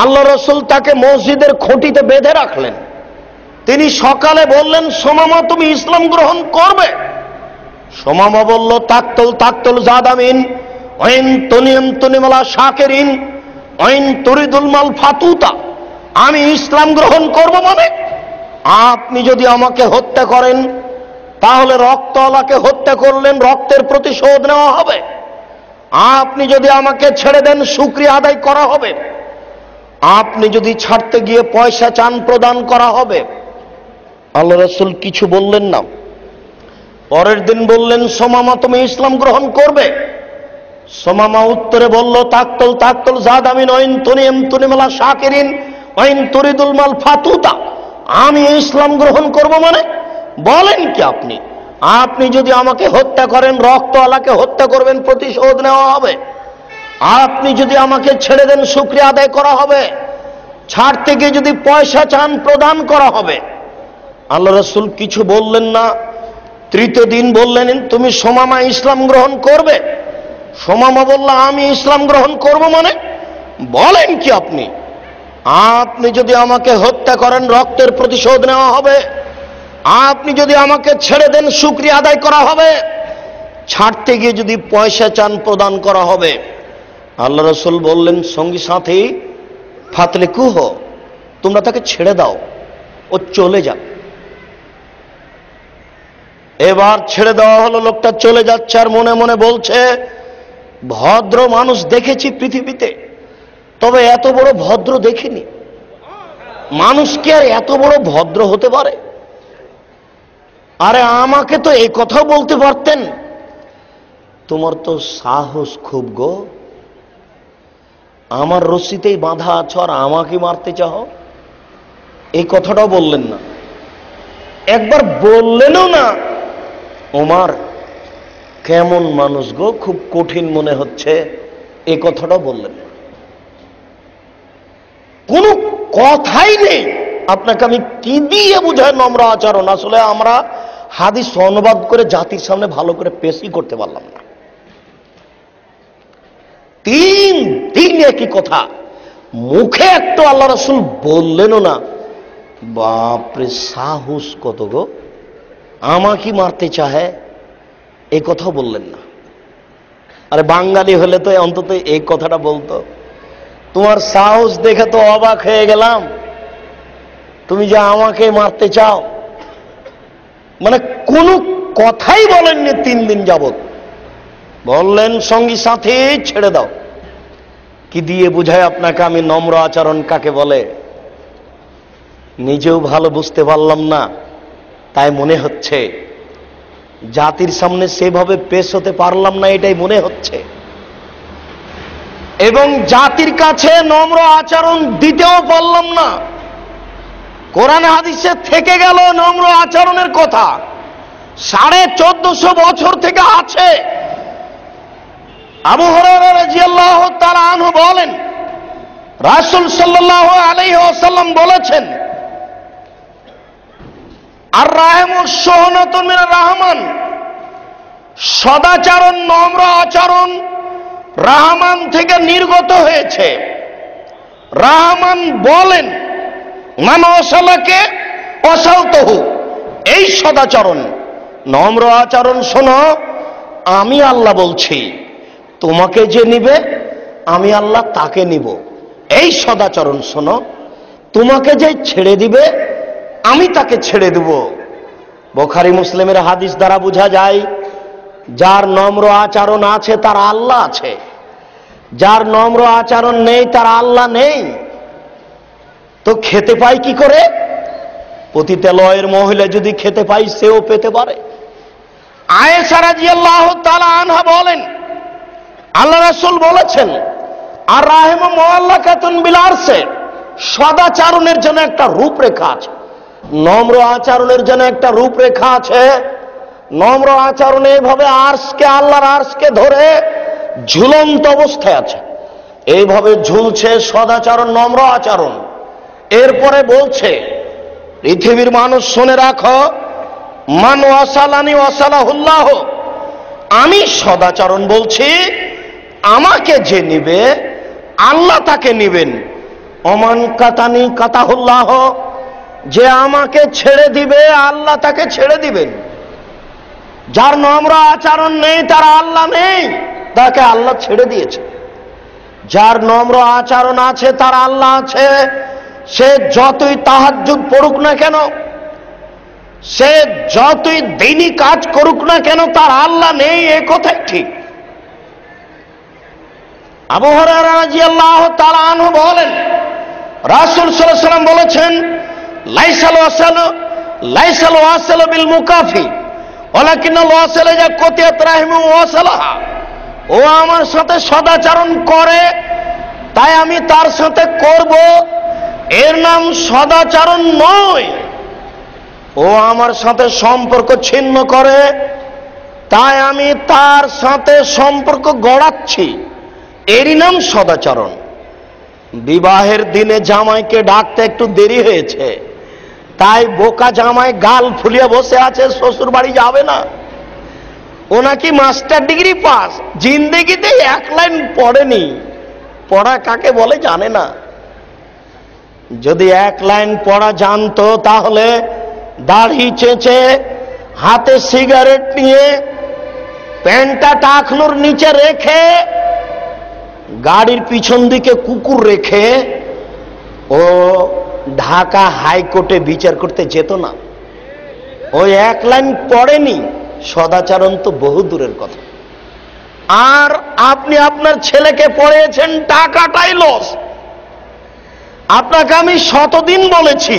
আল্লাহ রাসূল তাকে মসজিদের খুঁটিতে বেঁধে রাখলেন। তিনি সকালে বললেন, সোমামা তুমি ইসলাম গ্রহণ করবে? সোমামা বলল, তাকতুল জাদামিন ওয়াইন তুনিমালা শাকিরিন ওয়াইন তুরিদুল মাল ফাতুতা। আমি ইসলাম গ্রহণ করব মানে? আপনি যদি আমাকে হত্যা করেন তাহলে রক্তওয়ালাকে হত্যা করলেন, রক্তের প্রতিশোধ নেওয়া হবে। আপনি যদি আমাকে ছেড়ে দেন, শুকরিয়া আদায় করা হবে। আপনি যদি ছাড়তে গিয়ে পয়সা চান, প্রদান করা হবে। আল্লাহ রাসূল কিছু বললেন না। পরের দিন বললেন, সোমামা তুমি ইসলাম গ্রহণ করবে? সোমামা উত্তরে বলল, তাকতল তাকতল জাদামিন ওয়াইন তুনিম তুনিমালা শাকিরিন ওয়াইন তুরিদুল মাল ফাতুতা। আমি ইসলাম গ্রহণ করব মানে? বলেন কি আপনি? আপনি যদি আমাকে হত্যা করেন, রক্তওয়ালাকে হত্যা করবেন, প্রতিশোধ নেওয়া হবে। আপনি যদি আমাকে ছেড়ে দেন, শুকরিয়া আদায় করা হবে। ছাড়তে গিয়ে যদি পয়সা চান, প্রদান করা হবে। আল্লাহ রাসূল কিছু বললেন না। তৃতীয় দিন বললেন, তুমি সোমামা ইসলাম গ্রহণ করবে? সোমামা বলল, আমি ইসলাম গ্রহণ করব মানে? বলেন কি আপনি? আপনি যদি আমাকে হত্যা করেন, রক্তের প্রতিশোধ নেওয়া হবে। আপনি যদি আমাকে ছেড়ে দেন, শুকরিয়া আদায় করা হবে। ছাড়তে গিয়ে যদি পয়সা চান, প্রদান করা হবে। আল্লাহ রাসূল বললেন, সঙ্গী সাথী ফাতলে কুহ, তোমরা তাকে ছেড়ে দাও, ও চলে যাক। এবার ছেড়ে দেওয়া হলো, লোকটা চলে যাচ্ছে আর মনে মনে বলছে, ভদ্র মানুষ দেখেছি পৃথিবীতে, তবে এত বড় ভদ্র দেখিনি। মানুষ কি আর এত বড় ভদ্র হতে পারে? আরে আমাকে তো এই কথাও বলতে পারতেন, তোমার তো সাহস খুব গো, আমার রশিতেই বাঁধা আছো আর আমাকে মারতে চাও। এই কথাটাও বললেন না। একবার বললেনও না, ওমর কেমন মানুষ গো, খুব কঠিন মনে হচ্ছে, এই কথাটাও বললেন না। কোনো কথাই নেই। আপনাকে আমি কি দিয়ে বুঝাই নম্র আচরণ? আসলে আমরা হাদিস অনুবাদ করে জাতির সামনে ভালো করে পেশই করতে পারলাম না। 3 দিন একই কথা, মুখে একটু আল্লাহ রাসূল বললেনও না। বাপরে, সাহস কত গো, আমাকে মারতে চাহে, এই কথাও বললেন না। আরে বাঙালি হলে তো অন্তত এই কথাটা বলতো, তোমার সাহস দেখে তো অবাক হয়ে গেলাম, তুমি যে আমাকে মারতে চাও। মানে কোনো কথাই বলেননি 3 দিন যাবত। বললেন, সঙ্গী সাথী ছেড়ে দাও। কি দিয়ে বুঝায় আপনাকে আমি নম্র আচরণ কাকে বলে? নিজেও ভালো বুঝতে পারলাম না, তাই মনে হচ্ছে জাতির সামনে সেভাবে পেশ হতে পারলাম না, এটাই মনে হচ্ছে। এবং জাতির কাছে নম্র আচরণ দিতেও পারলাম না। কোরআন হাদিসে থেকে গেল নম্র আচরণের কথা, 1450 বছর থেকে আছে। আবু হুরায়রা রাদিয়াল্লাহু তাআলা আনহু বলেন, রাসূল সাল্লাল্লাহু আলাইহি ওয়াসাল্লাম বলেছেন, আর রাহমু সুহনাতুন মিনার রাহমান, সদাচরণ নম্র আচরণ রাহমান থেকে নির্গত হয়েছে। রাহমান বলেন, মান ওয়াসালাকে ওয়াসালতুহু, এই সদাচরণ নম্র আচরণ শোনো, আমি আল্লাহ বলছি, তোমাকে যে নিবে আমি আল্লাহ তাকে নিব। এই সদাচরণ শোনো, তোমাকে যে ছেড়ে দিবে আমি তাকে ছেড়ে দেব। বুখারী মুসলিমের হাদিস দ্বারা বোঝা যায়, যার নম্র আচরণ আছে তার আল্লাহ আছে, যার নম্র আচরণ নেই তার আল্লাহ নেই। তো খেতে পাই কি করে? পতিতালয়ের মহিলা যদি খেতে পাই, সেও পেতে পারে। আয়েশা রাদিয়াল্লাহু তাআলা আনহা বলেন, আল্লাহ রাসূল বলেছেন, আর রাহিমু মুআল্লাকাতুন বিল আরশে, সদাচরণের জন্য একটা রূপরেখা আছে, নম্র আচরণের জন্য একটা রূপরেখা আছে। নম্র আচরণ এইভাবে আরশকে, আল্লাহর আরশকে ধরে ঝুলন্ত অবস্থায় আছে, এইভাবে ঝুলছে সদাচরণ, নম্র আচরণ। এরপরে বলছে, পৃথিবীর মানুষ শুনে রাখো, মান ওয়াসালানি ওয়াসালাহুল্লাহ, আমি সদাচরণ বলছি, আমাকে যে নিবে আল্লাহ তাকে নিবেন। অমান কাতানি কাতাহুল্লাহ, যে আমাকে ছেড়ে দিবে আল্লাহ তাকে ছেড়ে দিবেন। যার নম্র আচরণ নেই তার আল্লাহ নেই, তাকে আল্লাহ ছেড়ে দিয়েছে। যার নম্র আচরণ আছে তার আল্লাহ আছে। সে যতই তাহাজ্জুদ পড়ুক না কেন, সে যতই দিনই কাজ করুক না কেন, তার আল্লাহ নেই, এ কথাই ঠিক। আবু হুরায়রা রাদিয়াল্লাহু তাআলা আনহু বলেন, রাসূল সাল্লাল্লাহু আলাইহি ওয়াসাল্লাম বলেছেন, লাইসাল ওয়াসালু লাইসাল ওয়াসিল বিল মুকাফি ওয়ালাকিনাল ওয়াসিল ইযা কুতিয়াত রাহিমু ওয়াসালাহা। ও আমার সাথে সদাচরণ করে তাই আমি তার সাথে করব, এর নাম সদাচরণ নয়। ও আমার সাথে সম্পর্ক ছিন্ন করে তাই আমি তার সাথে সম্পর্ক গড়াচ্ছি, এরই নাম সদাচরণ। বিবাহের দিনে জামাইকে ডাকতে একটু দেরি হয়েছে, তাই বোকা জামাই গাল ফুলিয়ে বসে আছে, শ্বশুর বাড়ি যাবে না। ও নাকি মাস্টার ডিগ্রি পাস, জিন্দেগিতে এক লাইন পড়েনি, পড়া কাকে বলে জানে না। যদি এক লাইন পড়া জানতো তাহলে দাড়ি চেঁচে হাতে সিগারেট নিয়ে প্যান্টটা টাকনুর নিচে রেখে গাড়ির পিছন দিকে কুকুর রেখে ও ঢাকা হাইকোর্টে বিচার করতে যেত না। ওই এক লাইন পড়েনি, সদাচরণ তো বহু দূরের কথা। আর আপনি আপনার ছেলেকে পড়িয়েছেন, টাকাটাই লস। আপনাকে আমি শতদিন বলেছি,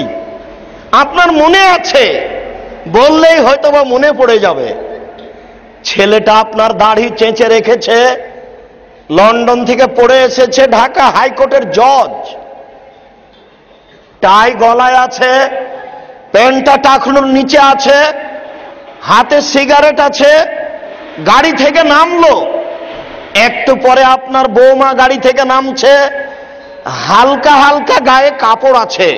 আপনার মনে আছে, বললেই হয়তোবা মনে পড়ে যাবে। ছেলেটা আপনার দাড়ি চেঁচে রেখেছে, লন্ডন থেকে পড়ে এসেছে ঢাকা হাইকোর্টের জজ, টাই গলায় আছে, প্যান্টটা টাকনুর নিচে আছে, হাতে সিগারেট আছে, গাড়ি থেকে নামলো। একটু পরে আপনার বৌমা গাড়ি থেকে নামছে, হালকা হালকা গায়ে কাপড় আছে।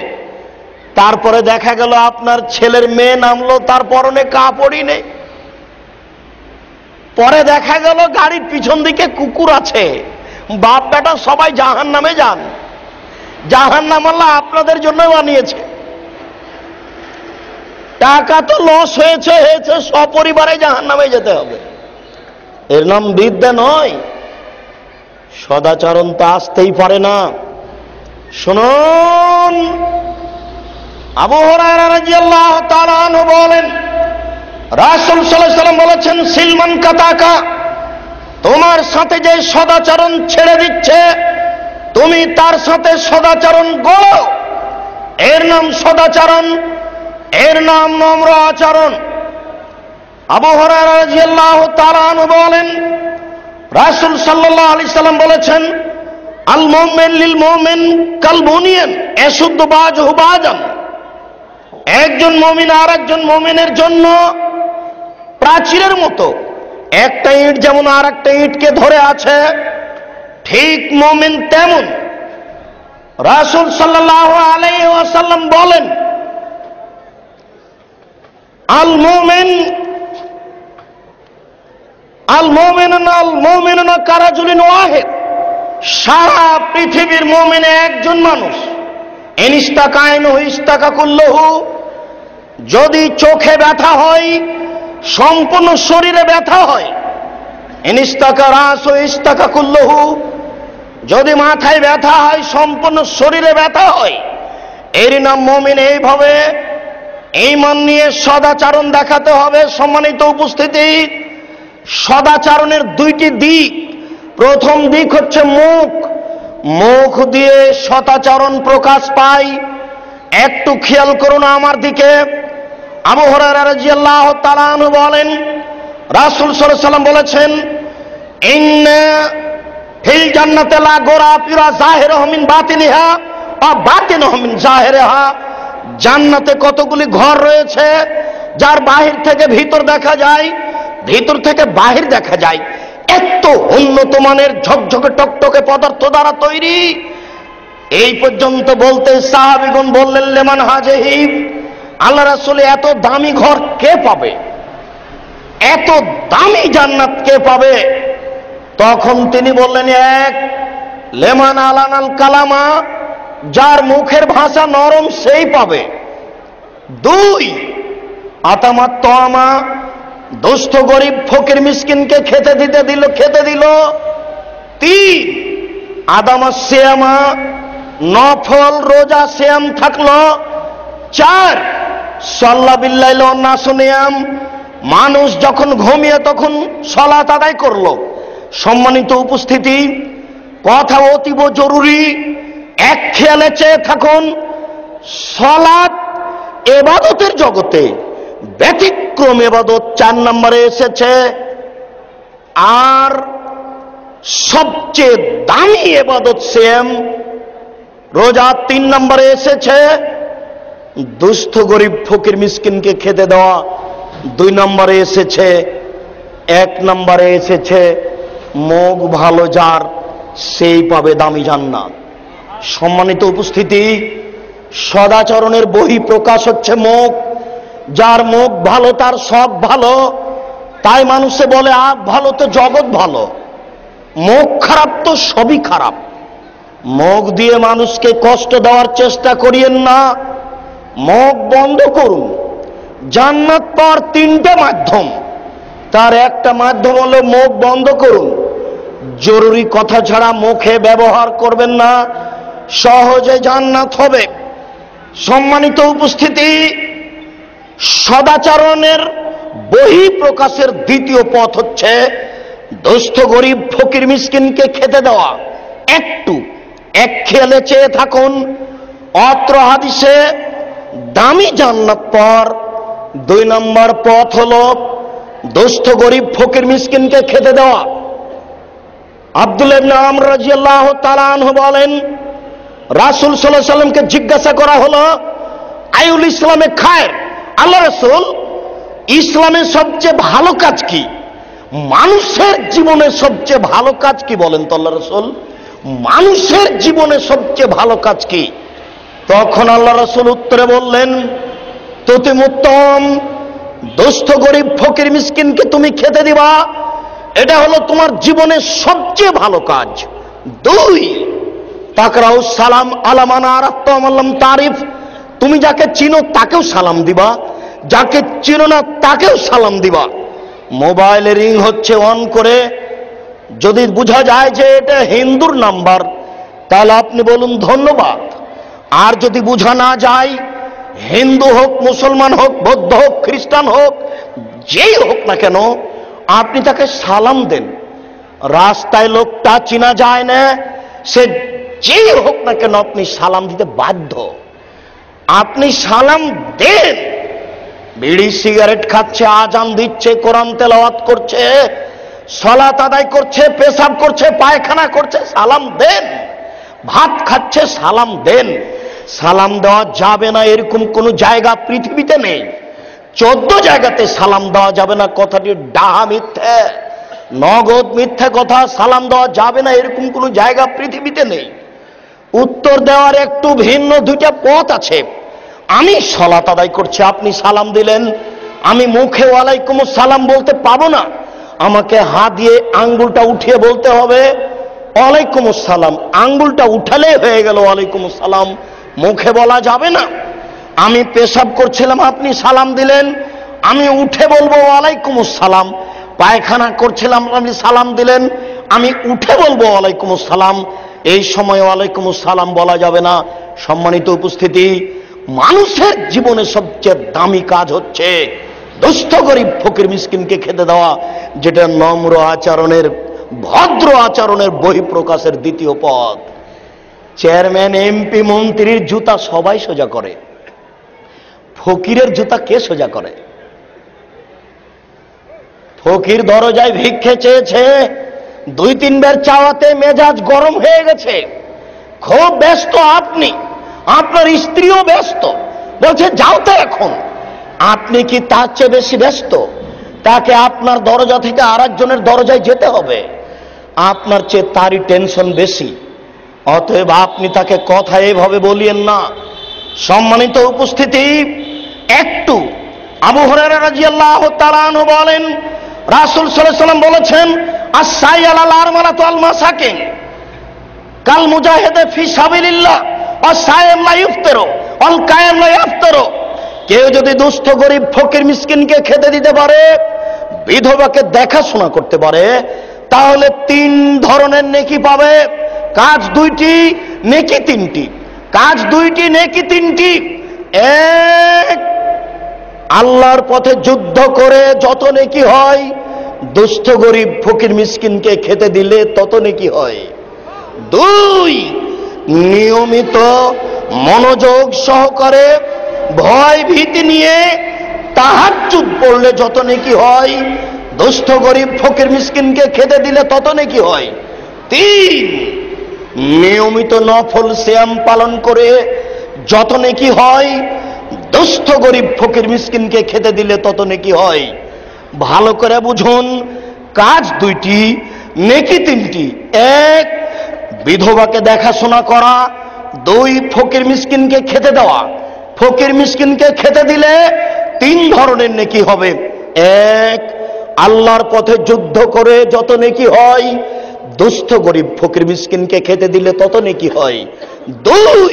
তারপরে দেখা গেল আপনার ছেলের মেয়ে নামলো, তার পরনে কাপড়ই নেই। পরে দেখা গেল গাড়ির পিছন দিকে কুকুর আছে। বাপ বেটা সবাই জাহান্নামে যান। জাহান্নাম আল্লাহ আপনাদের জন্য বানিয়েছে। টাকা তো লস হয়েছে, সপরিবারে জাহান্নামে যেতে হবে। এর নাম বিদ্যা নয়। সদাচরণ তো আসতেই পারে না। শুনুন, আবু হুরায়রা রাদিয়াল্লাহু তাআলা আনহু বলেন, রাসূল সাল্লাল্লাহু আলাইহি ওয়াসাল্লাম বলেছেন, সিলমান কাতাকা, তোমার সাথে যে সদাচরণ ছেড়ে দিচ্ছে তুমি তার সাথে সদাচরণ গড়ো, এর নাম সদাচরণ, এর নাম নম্র আচরণ। আবু হুরায়রা রাদিয়াল্লাহু তাআলা আনহু বলেন, রাসূল সাল্লাল্লাহু আলাইহি সাল্লাম বলেছেন, আল মুমিন লিল মুমিন কাল বুনিয়ান ইয়াশুদ্দু বাযুহু বাযান। একজন মুমিন আর একজন মুমিনের জন্য প্রাচীরের মতো। একটা ইট যেমন আর একটা ইটকে ধরে আছে, ঠিক মুমিন তেমন। রাসূল সাল্লাল্লাহু আলাইহি ওয়াসাল্লাম বলেন, আল মুমিনুনা কারাজুলিন ওয়াহিদ। সারা পৃথিবীর মুমিন একজন মানুষ। ইনিস্তাকা আইনুহু ইস্তাকা কুল্লুহু। যদি চোখে ব্যথা হয় সম্পূর্ণ শরীরে ব্যথা হয়। ইনিস্তাকা রাসু ইস্তাকা কুল্লুহু। যদি মাথায় ব্যথা হয় সম্পূর্ণ শরীরে ব্যথা হয়। এর নাম মুমিন। এইভাবে ঈমান নিয়ে সদাচরণ দেখাতে হবে। সম্মানিত উপস্থিতি, সদাচরণের দুইটি দিক। প্রথম দিক হচ্ছে মুখ। মুখ দিয়ে সদাচরণ প্রকাশ পায়। একটু খেয়াল করুন আমার দিকে। আবু হুরায়রা রাদিয়াল্লাহু তাআলা আনহু বলেন, রাসূল সাল্লাল্লাহু আলাইহি ওয়াসাল্লাম বলেছেন, ইন্না ফিল জান্নাতি লা গুরাফিরা যাহিরুহু মিন বাতিনিহা ওয়া বাতিনুহু মিন যাহিরিহা। জান্নাতে কতগুলি ঘর রয়েছে যার বাহির থেকে ভিতর দেখা যায়, ভিতর থেকে বাহির দেখা যায়। এত উন্নত মানের ঝকঝকে টকটকে পদার্থ দ্বারা তৈরি। এই পর্যন্ত বলতে সাহাবীগণ বললেন, লিমান হাজিহি, আল্লাহ রাসূল এত দামি ঘর কে পাবে, এত দামি জান্নাত কে পাবে? তখন তিনি বললেন, এক, লেমান আলানাল কালামা, যার মুখের ভাষা নরম সেই পাবে। দুই, আতামাত তোয়ামা, দুস্থ গরিব ফকির মিসকিনকে খেতে দিল। তিন, আদামা সিয়ামা, নফল রোজা সিয়াম থাকলো। চার, সাল্লা বিল্লাইল নাসু নিয়াম, মানুষ যখন ঘুমিয়ে তখন সালাত আদায় করলো। সম্মানিত উপস্থিতি, কথা অতীব জরুরি। এক খেয়ালে চেয়ে থাকুন, সালাত এবাদতের জগতে ব্যতিক্রম এবাদত 4 নম্বরে এসেছে। আর সবচেয়ে দামি এবাদত সিয়াম রোজা 3 নম্বরে এসেছে। দুস্থ গরিব ফকির মিসকিনকে খেতে দেওয়া 2 নম্বরে এসেছে। 1 নম্বরে এসেছে মুখ ভালো যার সেই পাবে দামি জান্নাত। সম্মানিত উপস্থিতি, সদাচরণের বহি প্রকাশ হচ্ছে মুখ। যার মুখ ভালো তার সব ভালো। তাই মানুষে বলে আখ ভালো তো জগৎ ভালো। মুখ খারাপ তো সবই খারাপ। মুখ দিয়ে মানুষকে কষ্ট দেওয়ার চেষ্টা করিয়েন না, মুখ বন্ধ করুন। জান্নাত পাওয়ার 3টে মাধ্যম, তার একটা মাধ্যম হলো মুখ বন্ধ করুন। জরুরি কথা ছাড়া মুখে ব্যবহার করবেন না, সহজে জান্নাত হবে। সম্মানিত উপস্থিতি, সদাচরণের বহি প্রকাশের দ্বিতীয় পথ হচ্ছে দুস্থ গরিব ফকির মিসকিনকে খেতে দেওয়া। একটু এক খেয়ালে চেয়ে থাকুন, অত্র হাদিসে দামি জান্নাত পর 2 নম্বর পথ হলো দুস্থ গরিব ফকির মিসকিনকে খেতে দেওয়া। আব্দুল্লাহ ইবনে আমর রাদিয়াল্লাহু তাআলা আনহু বলেন, রাসূল সাল্লাল্লাহু আলাইহি সাল্লামকে জিজ্ঞাসা করা হলো, আইউল ইসলামে খায়ের, আল্লাহ রাসূল ইসলামের সবচেয়ে ভালো কাজ কি? মানুষের জীবনে সবচেয়ে ভালো কাজ কি বলেন তো আল্লাহ রাসূল? মানুষের জীবনে সবচেয়ে ভালো কাজ কি? তখন আল্লাহ রাসূল উত্তরে বললেন, তুতি উত্তম, দুস্থ গরিব ফকির মিসকিনকে তুমি খেতে দিবা, এটা হলো তোমার জীবনের সবচেয়ে ভালো কাজ। 2, তাকরাউ সালাম আলামান আরাফতুম আল্লাম তারিফ, তুমি যাকে চিনো তাকেও সালাম দিবা, যাকে চিনো না তাকেও সালাম দিবা। মোবাইলে রিং হচ্ছে, অন করে যদি বোঝা যায় যে এটা হিন্দুর নাম্বার, তাহলে আপনি বলুন ধন্যবাদ। আর যদি বোঝা না যায়, হিন্দু হোক, মুসলমান হোক, বৌদ্ধ হোক, খ্রিস্টান হোক, যেই হোক না কেন, আপনি তাকে সালাম দেন। রাস্তায় লোকটা চিনা যায় না, সে যেই হোক না কেন আপনি সালাম দিতে বাধ্য। আপনি সালাম দেন। বিড়ি সিগারেট খাচ্ছে, আজান দিচ্ছে, কোরআন তেলাওয়াত করছে, সালাত আদায় করছে, পেশাব করছে, পায়খানা করছে, সালাম দেন। ভাত খাচ্ছে, সালাম দেন। সালাম দেওয়া যাবে না এরকম কোন জায়গা পৃথিবীতে নেই। 14 জায়গাতে সালাম দেওয়া যাবে না, কথাটি ডাহা মিথ্যে, নগদ মিথ্যে কথা। সালাম দেওয়া যাবে না এরকম কোন জায়গা পৃথিবীতে নেই। উত্তর দেওয়ার একটু ভিন্ন 2টা পথ আছে। আমি সালাত আদায় করছি, আপনি সালাম দিলেন, আমি মুখে ওয়ালাইকুম সালাম বলতে পাবো না, আমাকে হাত দিয়ে আঙ্গুলটা উঠিয়ে বলতে হবে ওয়ালাইকুম আসসালাম। আঙ্গুলটা উঠালে হয়ে গেল ওয়ালাইকুম আসসালাম, মুখে বলা যাবে না। আমি পেশাব করছিলাম, আপনি সালাম দিলেন, আমি উঠে বলবো ওয়ালাইকুম আসসালাম। পায়খানা করছিলাম, আপনি সালাম দিলেন, আমি উঠে বলবো ওয়ালাইকুম আসসালাম। এই সময় ওয়ালাইকুম আসসালাম বলা যাবে না। সম্মানিত উপস্থিতি, মানুষের জীবনে সবচেয়ে দামি কাজ হচ্ছে দুস্থ গরিব ফকির মিসকিনকে খেতে দেওয়া, যেটা নম্র আচরণের, ভদ্র আচরণের বহিঃপ্রকাশের দ্বিতীয় পথ। চেয়ারম্যান, এমপি, মন্ত্রীর জুতা সবাই সোজা করে, ফকিরের জুতা কে সোজা করে? ফকির দরজায় ভিক্ষে চেয়েছে, 2-3 বার চাওয়াতে মেজাজ গরম হয়ে গেছে, খুব ব্যস্ত আপনি, আপনার স্ত্রীও ব্যস্ত, বলছে যাও তো এখন। আপনি কি তার চেয়ে বেশি ব্যস্ত? তাকে আপনার দরজা থেকে আরেকজনের দরজায় যেতে হবে, আপনার চেয়ে তারই টেনশন বেশি। অতএব আপনি তাকে কথা এইভাবে বলিয়েন না। সম্মানিত উপস্থিতি, একটু আবু হুরায়রা রাদিয়াল্লাহু তাআলা আনহু বলেন, রাসূল সাল্লাল্লাহু আলাইহি ওয়াসাল্লাম বলেছেন, আস-সাই আলাল আরমালাতু আল মাসাকিন কাল মুজাহিদে ফি সাবিলিল্লাহ ওয়া সায়েম লা ইফতারু ওয়াল কায়েম লা ইফতারু। কেউ যদি দুস্থ গরিব ফকির মিসকিনকে খেতে দিতে পারে, বিধবাকে দেখাশোনা করতে পারে, তাহলে 3 ধরনের নেকি পাবে। কাজ 2টি, নেকি 3টি। কাজ 2টি, নেকি 3টি। 1, আল্লাহর পথে যুদ্ধ করে যত নেকি হয়, দুস্থ গরিব ফকির মিসকিনকে খেতে দিলে তত নেকি হয়। 2, নিয়মিত মনোযোগ সহকারে ভয় ভীতি নিয়ে তাহাজ্জুদ পড়লে যত নেকি হয়, দুস্থ গরিব ফকির মিসকিনকে খেতে দিলে তত নেকি হয়। 3, নিয়মিত নফল সিয়াম পালন করে যত নেকি হয়, দুস্থ গরিব ফকির মিসকিনকে খেতে দিলে তত নেকি হয়। ভালো করে বুঝুন, কাজ 2টি, নেকি 3টি। 1, বিধবাকে দেখাশোনা করা। 2, ফকির মিসকিনকে খেতে দেওয়া। ফকির মিসকিনকে খেতে দিলে 3 ধরনের নেকি হবে। 1, আল্লাহর পথে যুদ্ধ করে যত নেকি হয়, দুস্থ গরিব ফকির মিসকিনকে খেতে দিলে তত নেকি হয়। 2,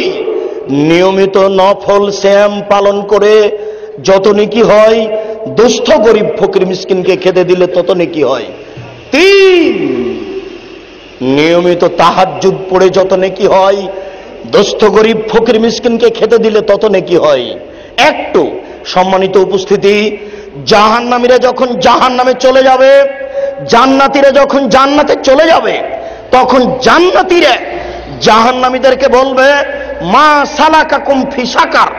নিয়মিত নফল সিয়াম পালন করে যত নেকি হয়, দুস্থ গরিব ফকির মিসকিনকে খেতে দিলে তত নেকি হয়। 3, নিয়মিত তাহাজ্জুদ পড়ে যত নেকি হয়, দুস্থ গরিব ফকির মিসকিনকে খেতে দিলে তত নেকি হয়। একটু সম্মানিত উপস্থিতি, জাহান্নামীরা যখন জাহান্নামে চলে যাবে, জান্নাতীরা যখন জান্নাতে চলে যাবে, তখন জান্নাতীরা জাহান্নামীদেরকে বলবে, মা সালাকাকুম ফি সাকার,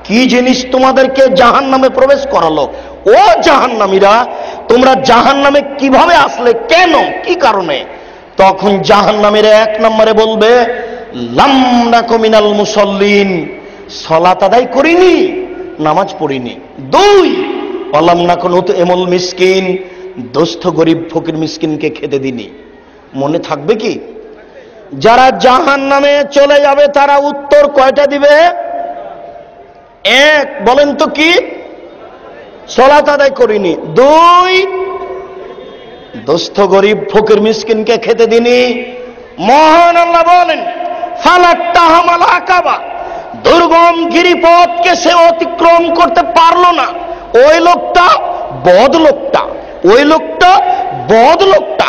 কি জিনিস তোমাদেরকে জাহান্নামে প্রবেশ করালো? ও জাহান্নামীরা, তোমরা জাহান্নামে কিভাবে আসলে, কেন, কি কারণে? তখন জাহান্নামীরা 1 নম্বরে বলবে, লাম নাকু মিনাল মুসাল্লিন, সালাত আদায় করিনি, নামাজ পড়িনি। 2, ওয়ালাম নাকু নুতইমুল মিসকিন, দুস্থ গরিব ফকির মিসকিনকে খেতে দিনি। মনে থাকবে কি? যারা জাহান্নামে চলে যাবে তারা উত্তর কয়টা দিবে? 1, বলেন তো কি? সালাত আদায় করিনি। 2, দুস্থ গরিব ফকির মিসকিনকে খেতে দিনি। মহান আল্লাহ বলেন, ফালাক্তাহামাল আকাবা, দুর্গম গিরিপথকে সে অতিক্রম করতে পারলো না। ওই লোকটা বদ লোকটা, ওই লোকটা বদ লোকটা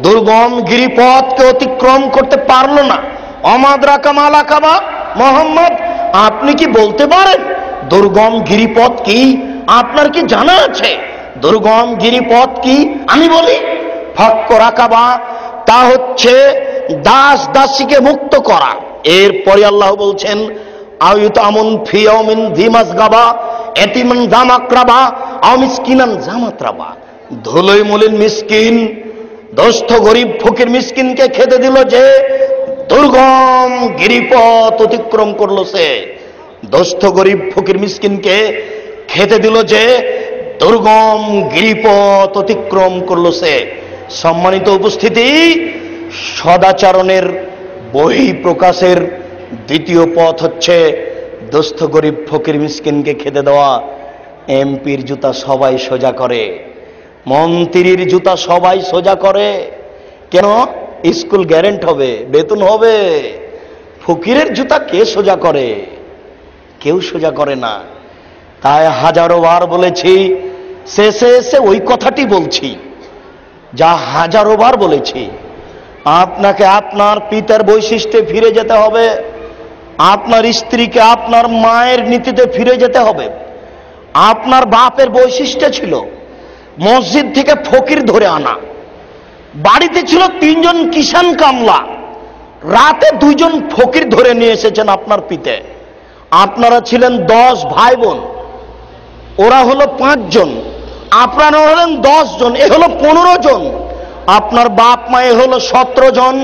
দুর্গম গিরিপথকে অতিক্রম করতে পারলো না। অমাদরাকা মাল আকাবা, মোহাম্মদ আপনি কি বলতে পারেন দুর্গম গিরিপথ কি? আপনার কি জানা আছে দুর্গম গিরিপথ কি? আমি বলি, ফাক্ক রাকাবা, তা হচ্ছে দাস দাসীকে মুক্ত করা। এরপরে আল্লাহ বলছেন, আয়ুতামুন ফি ইয়াউমিন যিমাসগাবা এতিমান জামাকরাবা আও মিসকিনান জামাতরাবা, ধুলোই মুলিন মিসকিন, দুস্থ গরিব ফকির মিসকিনকে খেতে দিল যে দুর্গম গিরিপথ অতিক্রম করলো সে। দুস্থ গরিব ফকির মিসকিনকে খেতে দিল যে দুর্গম গিরিপথ অতিক্রম করলো সে। সম্মানিত উপস্থিতি, সদাচরণের বহিঃপ্রকাশের 2য় পথ হচ্ছে দুস্থ গরিব ফকির মিসকিনকে খেতে দেওয়া। এমপির জুতা সবাই সোজা করে, মন্ত্রীর জুতা সবাই সোজা করে। কেন? স্কুল গ্যারেন্ট হবে, বেতন হবে। ফকিরের জুতা কে সোজা করে? কেউ সোজা করে না। তাই হাজারো বার বলেছি, শেষে এসে ওই কথাটি বলছি যা হাজারো বার বলেছি। আপনাকে আপনার পিতার বৈশিষ্ট্যে ফিরে যেতে হবে, আপনার স্ত্রীকে আপনার মায়ের নীতিতে ফিরে যেতে হবে। আপনার বাপের বৈশিষ্ট্য ছিল মসজিদ থেকে ফকির ধরে আনা, বাড়িতে ছিল 3 জন কিষান কামলা, রাতে 2 জন ফকির ধরে নিয়ে এসেছেন আপনার পিতে। আপনারা ছিলেন 10 ভাই বোন, ওরা হলো 5 জন, আপনারা হলেন 10 জন, এ হলো 15 জন। আপনার বাপ মায়ে হলো 17 জন।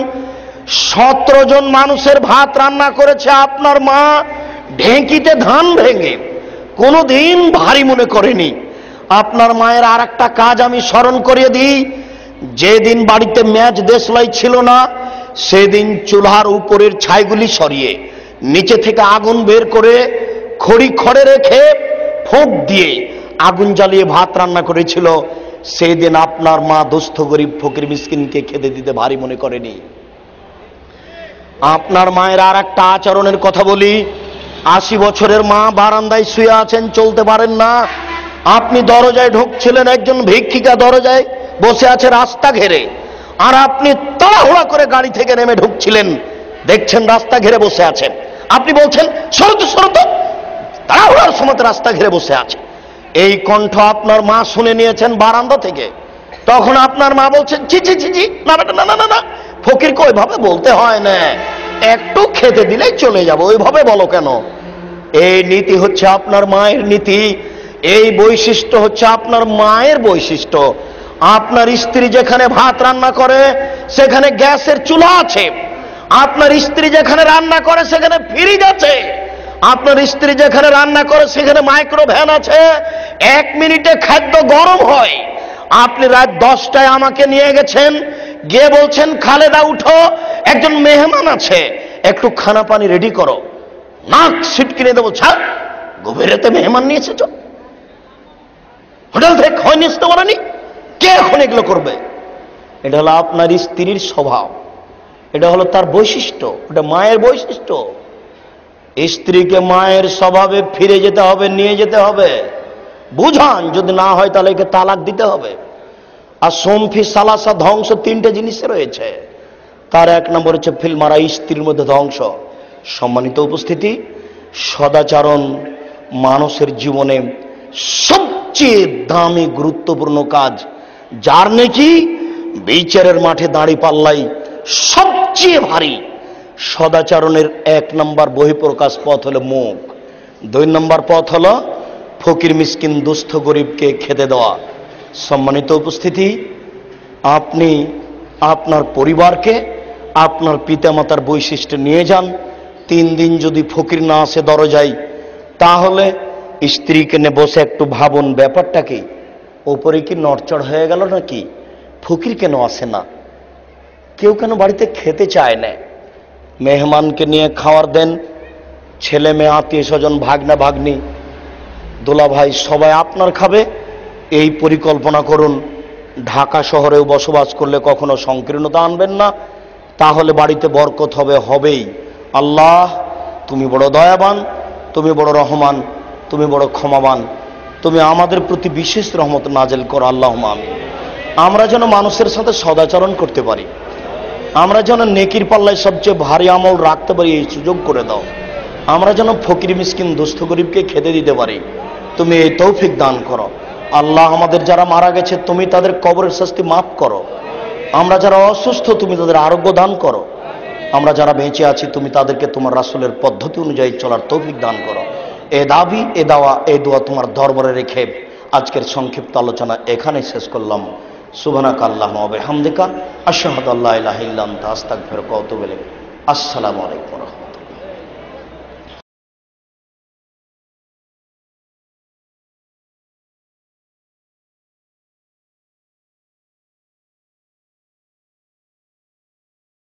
17 জন মানুষের ভাত রান্না করেছে আপনার মা ঢেঁকিতে ধান ভেঙে, কোনোদিন ভারী মনে করেনি। আপনার মায়ের আর একটা কাজ আমি স্মরণ করিয়ে দিই, যেদিন বাড়িতে ম্যাচ দেশলাই ছিল না, সেদিন চুলার উপরের ছাইগুলি সরিয়ে নিচে থেকে আগুন বের করে খড়ে রেখে ফোঁক দিয়ে আগুন জ্বালিয়ে ভাত রান্না করেছিল। সেদিন আপনার মা দুস্থ গরিব ফকির মিসকিনকে খেতে দিতে ভারী মনে করেনি। আপনার মায়ের আর একটা আচরণের কথা বলি, 80 বছরের মা বারান্দায় শুয়ে আছেন, চলতে পারেন না। আপনি দরজায় ঢুকছিলেন, একজন ভিক্ষিকা দরজায় বসে আছে রাস্তা ঘেরে, আর আপনি তাড়াহুড়া করে গাড়ি থেকে নেমে ঢুকছিলেন, দেখছেন রাস্তা ঘেরে বসে আছেন। আপনি বলছেন, সরত সরত, তাড়াহুড়ার সময় রাস্তা ঘেরে বসে আছে। এই কণ্ঠ আপনার মা শুনে নিয়েছেন বারান্দা থেকে। তখন আপনার মা বলছেন, জি জি জি জি, না বেটা, না না না না, ফকিরকে ওইভাবে বলতে হয় না, একটু খেতে দিলেই চলে যাবো, ওইভাবে বলো কেন? এই নীতি হচ্ছে আপনার মায়ের নীতি, এই বৈশিষ্ট্য হচ্ছে আপনার মায়ের বৈশিষ্ট্য। আপনার স্ত্রী যেখানে ভাত রান্না করে সেখানে গ্যাসের চুলা আছে, আপনার স্ত্রী যেখানে রান্না করে সেখানে ফ্রিজ আছে, আপনার স্ত্রী যেখানে রান্না করে সেখানে মাইক্রোভেন আছে, 1 মিনিটে খাদ্য গরম হয়। আপনি রাত 10টায় আমাকে নিয়ে গেছেন, গিয়ে বলছেন খালেদা উঠো, একজন মেহমান আছে, একটু খানা পানি রেডি করো। নাক সিট কিনে দেবো, ছাড়, গভীর রাতে মেহমান নিয়েছে, চল হোটেল থেকে খয় নিয়ে আসতে পারেনি, কে এখন এগুলো করবে? এটা হলো আপনার স্ত্রীর স্বভাব, এটা হলো তার বৈশিষ্ট্য, এটা মায়ের বৈশিষ্ট্য। স্ত্রীকে মায়ের স্বভাবে ফিরে যেতে হবে, নিয়ে যেতে হবে, বুঝান। যদি না হয় তাহলে একে তালাক দিতে হবে। আর সোমফি সালাসা, ধ্বংস 3টে জিনিসে রয়েছে। তার 1 নম্বর হচ্ছে ফিল মারা, স্ত্রীর মধ্যে ধ্বংস। সম্মানিত উপস্থিতি, সদাচরণ মানুষের জীবনে সবচেয়ে দামি গুরুত্বপূর্ণ কাজ, যার নাকি বিচারের মাঠে দাঁড়িপাল্লাই সবচেয়ে ভারী। সদাচরণের 1 নম্বর বহিঃপ্রকাশ পথ হলো মুখ, 2 নম্বর পথ হলো ফকির মিসকিন দুস্থ গরিবকে খেতে দেওয়া। সম্মানিত উপস্থিতি, আপনি আপনার পরিবারকে আপনার পিতামাতার বৈশিষ্ট্য নিয়ে যান। 3 দিন যদি ফকির না আসে দরজায়, তাহলে স্ত্রীকে নিয়ে বসে একটু ভাবুন ব্যাপারটা কি, ওপরে কি নড়চড় হয়ে গেল নাকি? ফকির কেন আসে না? কেউ কেন বাড়িতে খেতে চায় না? মেহমানকে নিয়ে খাওয়ার দেন, ছেলে মেয়ে আত্মীয় স্বজন ভাগনা ভাগ্নি দোলা ভাই সবাই আপনার খাবে, এই পরিকল্পনা করুন। ঢাকা শহরেও বসবাস করলে কখনো সংকীর্ণতা আনবেন না, তাহলে বাড়িতে বরকত হবে, হবেই। আল্লাহ তুমি বড় দয়াবান, তুমি বড় রহমান, তুমি বড় ক্ষমাবান, তুমি আমাদের প্রতি বিশেষ রহমত নাজেল করো। আল্লাহুম্মা আমিন। আমরা যেন মানুষের সাথে সদাচরণ করতে পারি, আমরা যেন নেকির পাল্লায় সবচেয়ে ভারী আমল রাখতে পারি, এই সুযোগ করে দাও। আমরা যেন ফকির মিসকিন দুস্থ গরিবকে খেতে দিতে পারি, তুমি এই তৌফিক দান করো। আল্লাহ আমাদের যারা মারা গেছে তুমি তাদের কবরের শাস্তি মাফ করো। আমরা যারা অসুস্থ তুমি তাদের আরোগ্য দান করো। আমরা যারা বেঁচে আছি তুমি তাদেরকে তোমার রাসূলের পদ্ধতি অনুযায়ী চলার তৌফিক দান করো। এ দাবি, এ দাওয়া, এ দোয়া তোমার দরবারে রেখে আজকের সংক্ষিপ্ত আলোচনা এখানেই শেষ করলাম। সুবহানাকা আল্লাহুম্মা ওয়া বিহামদিকা আশহাদু আল্লা ইলাহা ইল্লা আনতা আস্তাগফিরুকা ওয়া আতুবু ইলাইক। আসসালামু আলাইকুম।